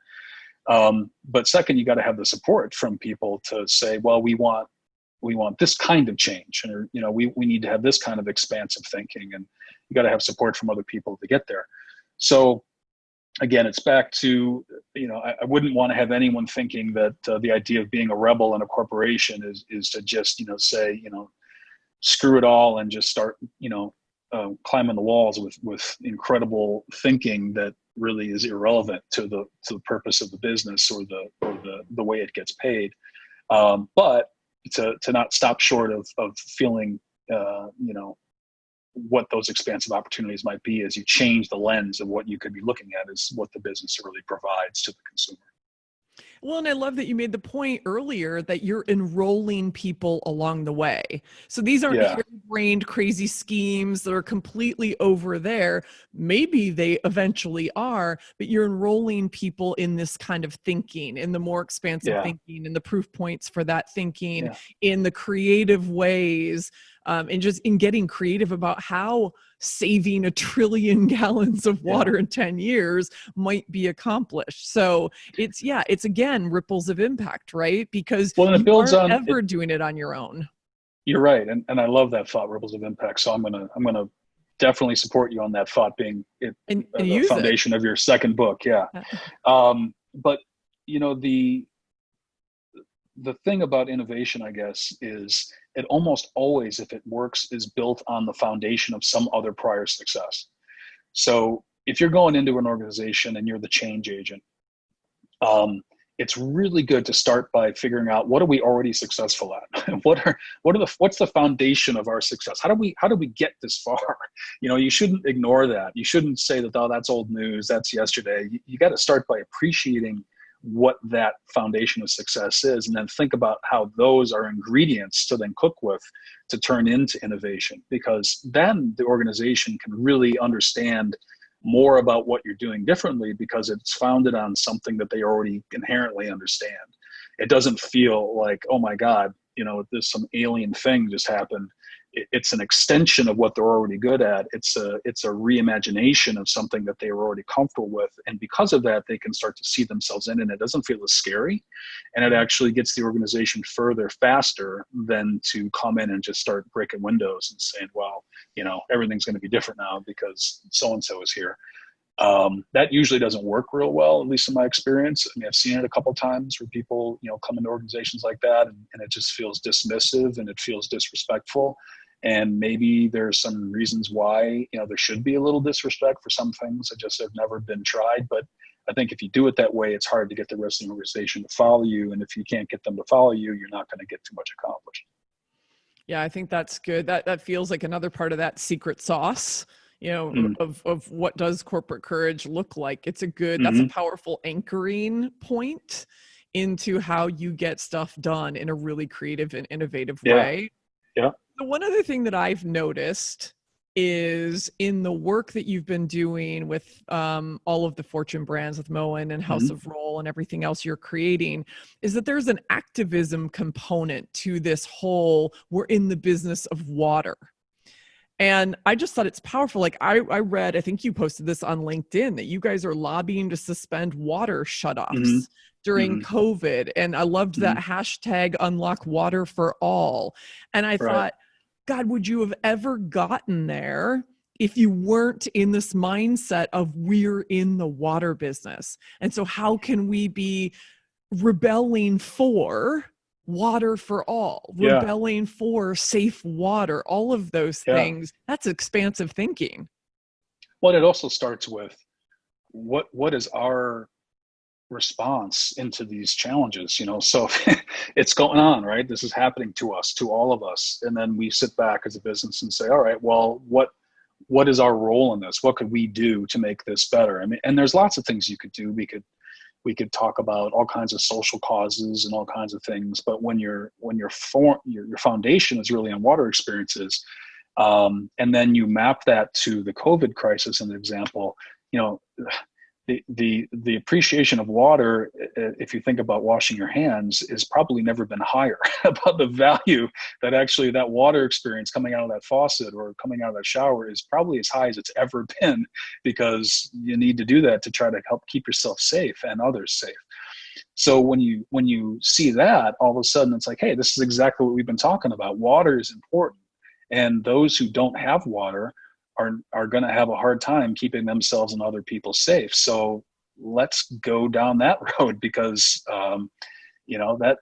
But second, you got to have the support from people to say, well, we want this kind of change, and we need to have this kind of expansive thinking, and you got to have support from other people to get there. So again, it's back to, I wouldn't want to have anyone thinking that the idea of being a rebel in a corporation is to just, say, screw it all and just start, climbing the walls with incredible thinking that really is irrelevant to the purpose of the business or the way it gets paid. But to not stop short of feeling, what those expansive opportunities might be as you change the lens of what you could be looking at is what the business really provides to the consumer. Well, and I love that you made the point earlier that you're enrolling people along the way. So these aren't harebrained, crazy schemes that are completely over there. Maybe they eventually are, but you're enrolling people in this kind of thinking, in the more expansive thinking, in the proof points for that thinking, in the creative ways, and just in getting creative about how saving 1 trillion gallons of water in 10 years might be accomplished. So it's again, ripples of impact, right? Because it builds aren't on ever doing it on your own. You're right. And I love that thought, ripples of impact. So I'm going to definitely support you on that thought being the foundation of your second book. Yeah. But the thing about innovation, I guess, is it almost always, if it works, is built on the foundation of some other prior success. So if you're going into an organization and you're the change agent, it's really good to start by figuring out, what are we already successful at? What's the foundation of our success? How do we get this far? You shouldn't ignore that. You shouldn't say that, oh, that's old news, that's yesterday. You got to start by appreciating what that foundation of success is, and then think about how those are ingredients to then cook with to turn into innovation, because then the organization can really understand more about what you're doing differently because it's founded on something that they already inherently understand. It doesn't feel like, oh my God, there's some alien thing just happened. It's an extension of what they're already good at. It's a reimagination of something that they were already comfortable with. And because of that, they can start to see themselves in, and it doesn't feel as scary. And it actually gets the organization further faster than to come in and just start breaking windows and saying, well, everything's going to be different now because so-and-so is here. That usually doesn't work real well, at least in my experience. I mean, I've seen it a couple of times where people, come into organizations like that and it just feels dismissive and it feels disrespectful. And maybe there's some reasons why, there should be a little disrespect for some things that just have never been tried. But I think if you do it that way, it's hard to get the rest of the organization to follow you. And if you can't get them to follow you, you're not going to get too much accomplished. Yeah, I think that's good. That feels like another part of that secret sauce, of what does corporate courage look like. It's that's a powerful anchoring point into how you get stuff done in a really creative and innovative way. Yeah. The one other thing that I've noticed is in the work that you've been doing with all of the Fortune brands, with Moen and House of Roll and everything else you're creating, is that there's an activism component to this whole, we're in the business of water. And I just thought it's powerful. Like I read, I think you posted this on LinkedIn, that you guys are lobbying to suspend water shutoffs during COVID. And I loved that hashtag unlock water for all. And I thought, God, would you have ever gotten there if you weren't in this mindset of we're in the water business? And so how can we be rebelling for water for all, rebelling for safe water, all of those things? That's expansive thinking. Well, it also starts with what is our response into these challenges, so it's going on, right? This is happening to us, to all of us. And then we sit back as a business and say, all right, well, what is our role in this? What could we do to make this better? I mean, and there's lots of things you could do. We could talk about all kinds of social causes and all kinds of things, but when your foundation is really on water experiences, and then you map that to the COVID crisis, an example, the appreciation of water, if you think about washing your hands, is probably never been higher about the value that actually that water experience coming out of that faucet or coming out of that shower is probably as high as it's ever been, because you need to do that to try to help keep yourself safe and others safe. So when you see that, all of a sudden it's like, hey, this is exactly what we've been talking about. Water is important. And those who don't have water are going to have a hard time keeping themselves and other people safe. So let's go down that road, because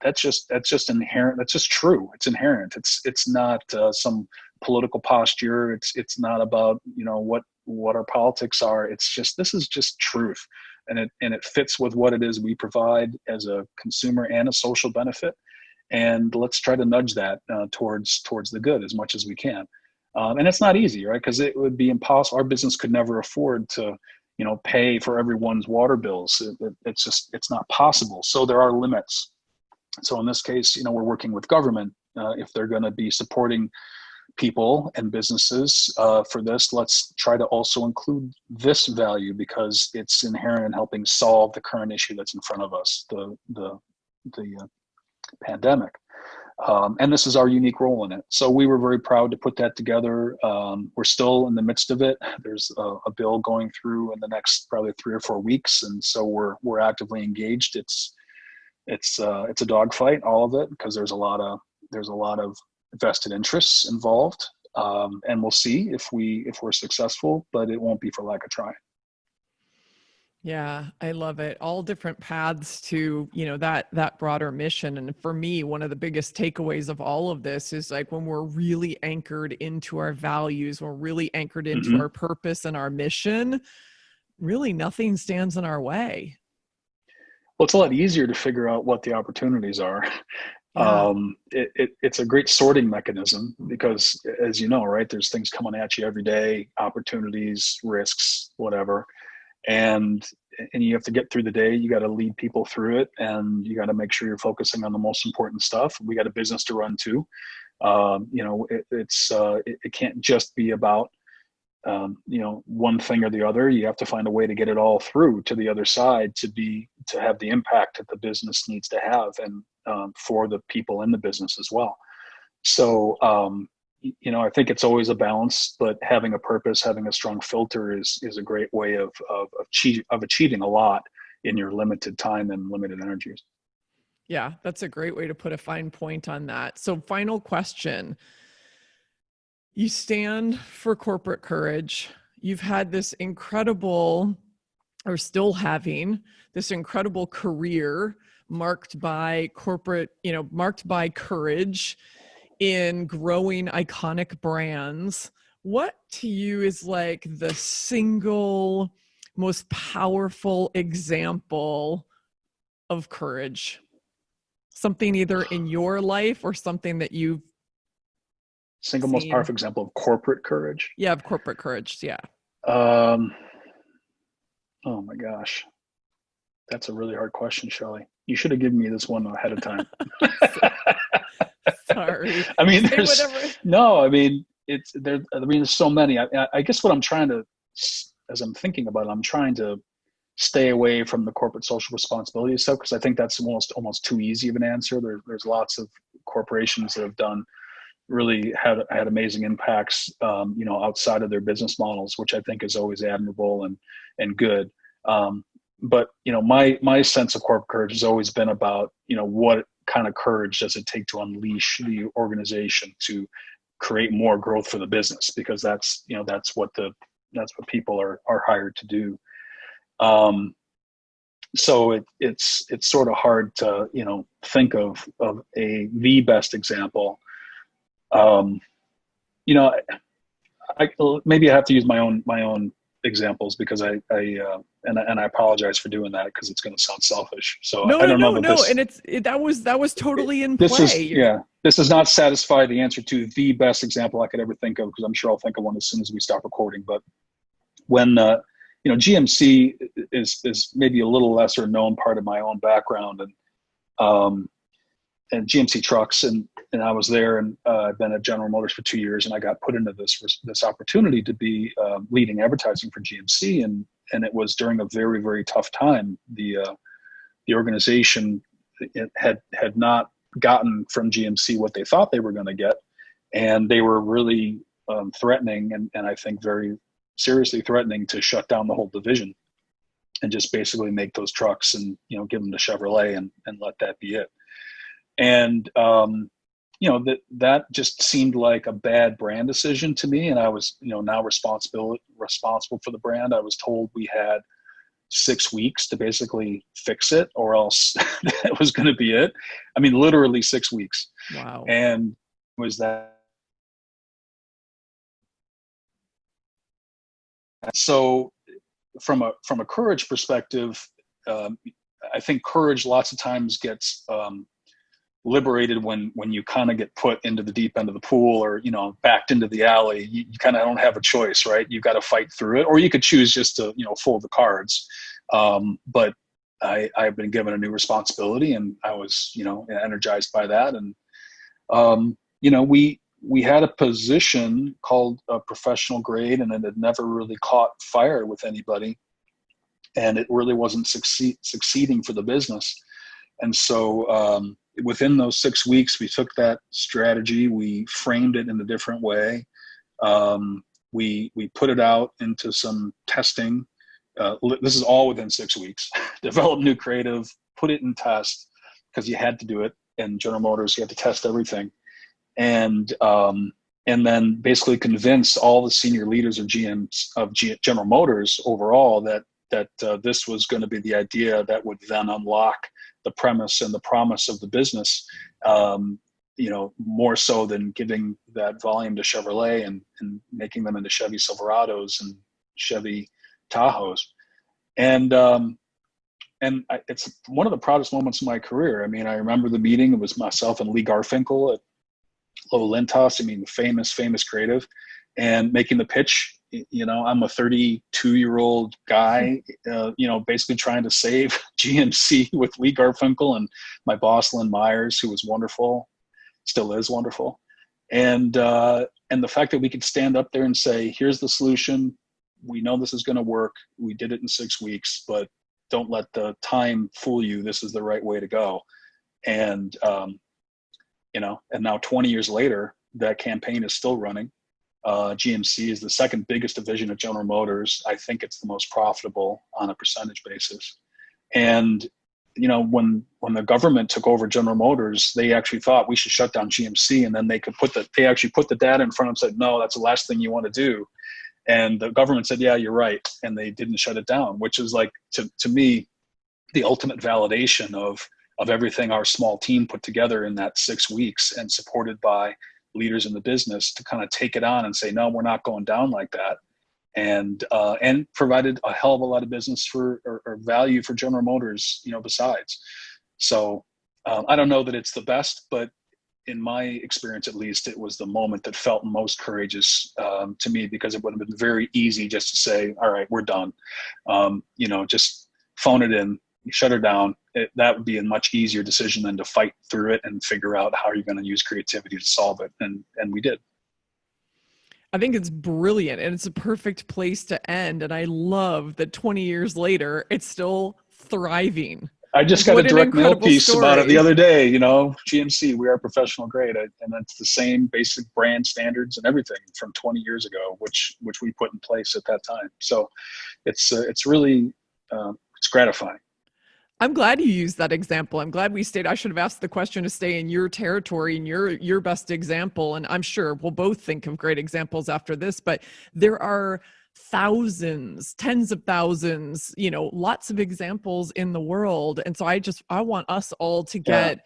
that's just inherent. That's just true. It's inherent. It's not some political posture. It's not about, what our politics are. It's just, this is just truth. And it fits with what it is we provide as a consumer and a social benefit. And let's try to nudge that towards the good as much as we can. And it's not easy, right? Because it would be impossible. Our business could never afford to, pay for everyone's water bills. It's not possible. So there are limits. So in this case, we're working with government. If they're going to be supporting people and businesses for this, let's try to also include this value, because it's inherent in helping solve the current issue that's in front of us, the pandemic. And this is our unique role in it. So we were very proud to put that together. We're still in the midst of it. There's a bill going through in the next probably 3 or 4 weeks, and so we're actively engaged. It's a dogfight, all of it, because there's a lot of vested interests involved, and we'll see if we're successful, but it won't be for lack of trying. Yeah, I love it. All different paths to, that broader mission. And for me, one of the biggest takeaways of all of this is like when we're really anchored into our values, we're really anchored into our purpose and our mission, really nothing stands in our way. Well, it's a lot easier to figure out what the opportunities are. Yeah. It's a great sorting mechanism because, as you know, right, there's things coming at you every day, opportunities, risks, whatever. And you have to get through the day. You got to lead people through it, and you got to make sure you're focusing on the most important stuff. We got a business to run too. It can't just be about one thing or the other. You have to find a way to get it all through to the other side to have the impact that the business needs to have, and for the people in the business as well. So I think it's always a balance, but having a purpose, having a strong filter is a great way of achieving a lot in your limited time and limited energies. Yeah, that's a great way to put a fine point on that. So final question. You stand for corporate courage. You've had this incredible, or still having this incredible career marked by courage in growing iconic brands. What to you is like the single most powerful example of courage? Something either in your life or something that you've single most powerful example of corporate courage? Yeah, of corporate courage. Yeah. Oh my gosh. That's a really hard question, Shelley. You should have given me this one ahead of time. Sorry. I mean, there's so many. I guess what I'm trying to, as I'm thinking about it, I'm trying to stay away from the corporate social responsibility stuff, because I think that's almost too easy of an answer. There's lots of corporations that have really had amazing impacts, outside of their business models, which I think is always admirable and good. But my sense of corporate courage has always been about, what kind of courage does it take to unleash the organization to create more growth for the business? Because that's what people are hired to do. So it's sort of hard to, think of the best example. Maybe I have to use my own examples, because I apologize for doing that, because it's going to sound selfish. So I don't know. And that was totally in play. This does not satisfy the answer to the best example I could ever think of, because I'm sure I'll think of one as soon as we stop recording. But when GMC is maybe a little lesser known part of my own background, and GMC trucks, and I was there, and I've been at General Motors for 2 years, and I got put into this opportunity to be leading advertising for GMC, and it was during a very, very tough time. The organization had not gotten from GMC what they thought they were going to get, and they were really threatening, and I think very seriously threatening to shut down the whole division and just basically make those trucks and give them to Chevrolet and let that be it. And that just seemed like a bad brand decision to me, and I was now responsible for the brand. I was told we had 6 weeks to basically fix it, or else that was going to be it. I mean, literally 6 weeks. Wow. And was that So from a courage perspective, I think courage lots of times gets liberated when you kind of get put into the deep end of the pool, or backed into the alley. You kind of don't have a choice, right? You've got to fight through it, or you could choose just to fold the cards. But I've been given a new responsibility, and I was energized by that. And we had a position called a professional grade, and it had never really caught fire with anybody, and it really wasn't succeeding for the business. And so within those 6 weeks, we took that strategy, we framed it in a different way. We put it out into some testing. This is all within 6 weeks. Develop new creative, put it in test, because you had to do it. And General Motors, you had to test everything. And then basically convince all the senior leaders of GMs of General Motors overall that this was going to be the idea that would then unlock the premise and the promise of the business, more so than giving that volume to Chevrolet and making them into Chevy Silverados and Chevy Tahoes. And it's one of the proudest moments of my career. I mean, I remember the meeting. It was myself and Lee Garfinkel at Low Lintos. I mean, famous creative, and making the pitch. I'm a 32-year-old guy, basically trying to save GMC with Lee Garfinkel and my boss, Lynn Myers, who was wonderful, still is wonderful. And the fact that we could stand up there and say, here's the solution. We know this is going to work. We did it in 6 weeks, but don't let the time fool you. This is the right way to go. And, and now 20 years later, that campaign is still running. GMC is the second biggest division of General Motors. I think it's the most profitable on a percentage basis. And, when the government took over General Motors, they actually thought we should shut down GMC, and then they actually put the data in front of them and said, no, that's the last thing you want to do. And the government said, yeah, you're right. And they didn't shut it down, which is like, to me, the ultimate validation of everything our small team put together in that 6 weeks, and supported by leaders in the business to kind of take it on and say, no, we're not going down like that. And provided a hell of a lot of business or value for General Motors, besides. So I don't know that it's the best, but in my experience, at least, it was the moment that felt most courageous to me, because it would have been very easy just to say, all right, we're done. Just phone it in, shut her down. That would be a much easier decision than to fight through it and figure out how you're going to use creativity to solve it. And we did. I think it's brilliant, and it's a perfect place to end. And I love that 20 years later, it's still thriving. I just got a direct mail piece about it the other day. GMC, we are professional grade, and that's the same basic brand standards and everything from 20 years ago, which we put in place at that time. So it's really it's gratifying. I'm glad you used that example. I'm glad we stayed. I should have asked the question to stay in your territory and your best example. And I'm sure we'll both think of great examples after this, but there are thousands, tens of thousands, lots of examples in the world. And so I want us all to get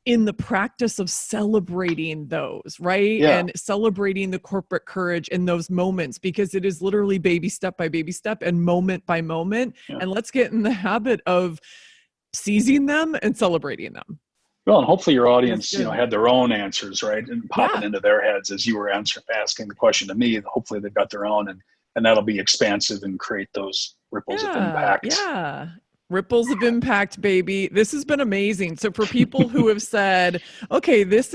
in the practice of celebrating those, right? Yeah. And celebrating the corporate courage in those moments, because it is literally baby step by baby step and moment by moment. Yeah. And let's get in the habit of seizing them and celebrating them. Well, and hopefully your audience, had their own answers, right? And popping into their heads as you were asking the question to me. Hopefully they've got their own, and that'll be expansive and create those ripples of impact. Yeah. Ripples of impact, baby. This has been amazing. So for people who have said, okay, this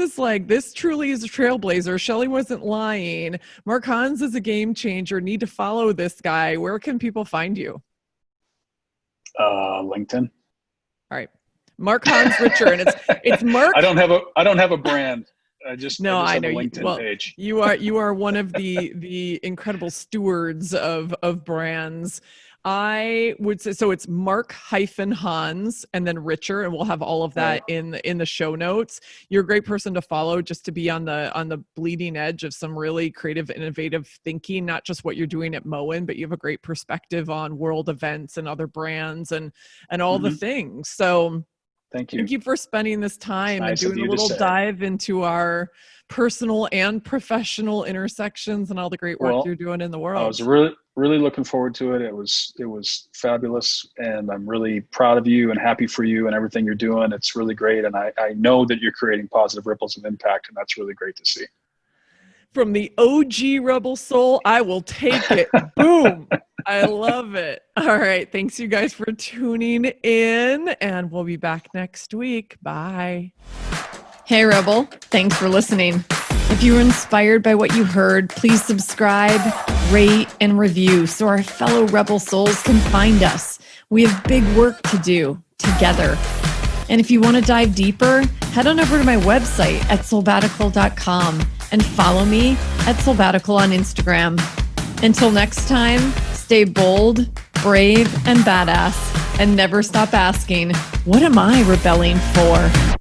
truly is a trailblazer. Shelley wasn't lying. Mark Hans is a game changer. Need to follow this guy. Where can people find you? LinkedIn. All right. Mark Hans Richer. And it's Mark. I don't have a brand. I just know have a LinkedIn page. You are one of the incredible stewards of brands. I would say, so it's Mark-Hans and then Richer, and we'll have all of that in the show notes. You're a great person to follow, just to be on the bleeding edge of some really creative, innovative thinking, not just what you're doing at Moen, but you have a great perspective on world events and other brands and all the things. So Thank you. Thank you for spending this time and Nice of doing a you to little say. dive into our personal and professional intersections and all the great work you're doing in the world. I was really looking forward to it. It was fabulous, and I'm really proud of you and happy for you and everything you're doing. It's really great, and I know that you're creating positive ripples of impact, and that's really great to see. From the OG Rebel Soul, I will take it. Boom. I love it. All right. Thanks, you guys, for tuning in, and we'll be back next week. Bye. Hey, Rebel. Thanks for listening. If you were inspired by what you heard, please subscribe, rate, and review so our fellow Rebel Souls can find us. We have big work to do together. And if you want to dive deeper, head on over to my website at soulbatical.com and follow me at Soulbatical on Instagram. Until next time, stay bold, brave, and badass, and never stop asking, what am I rebelling for?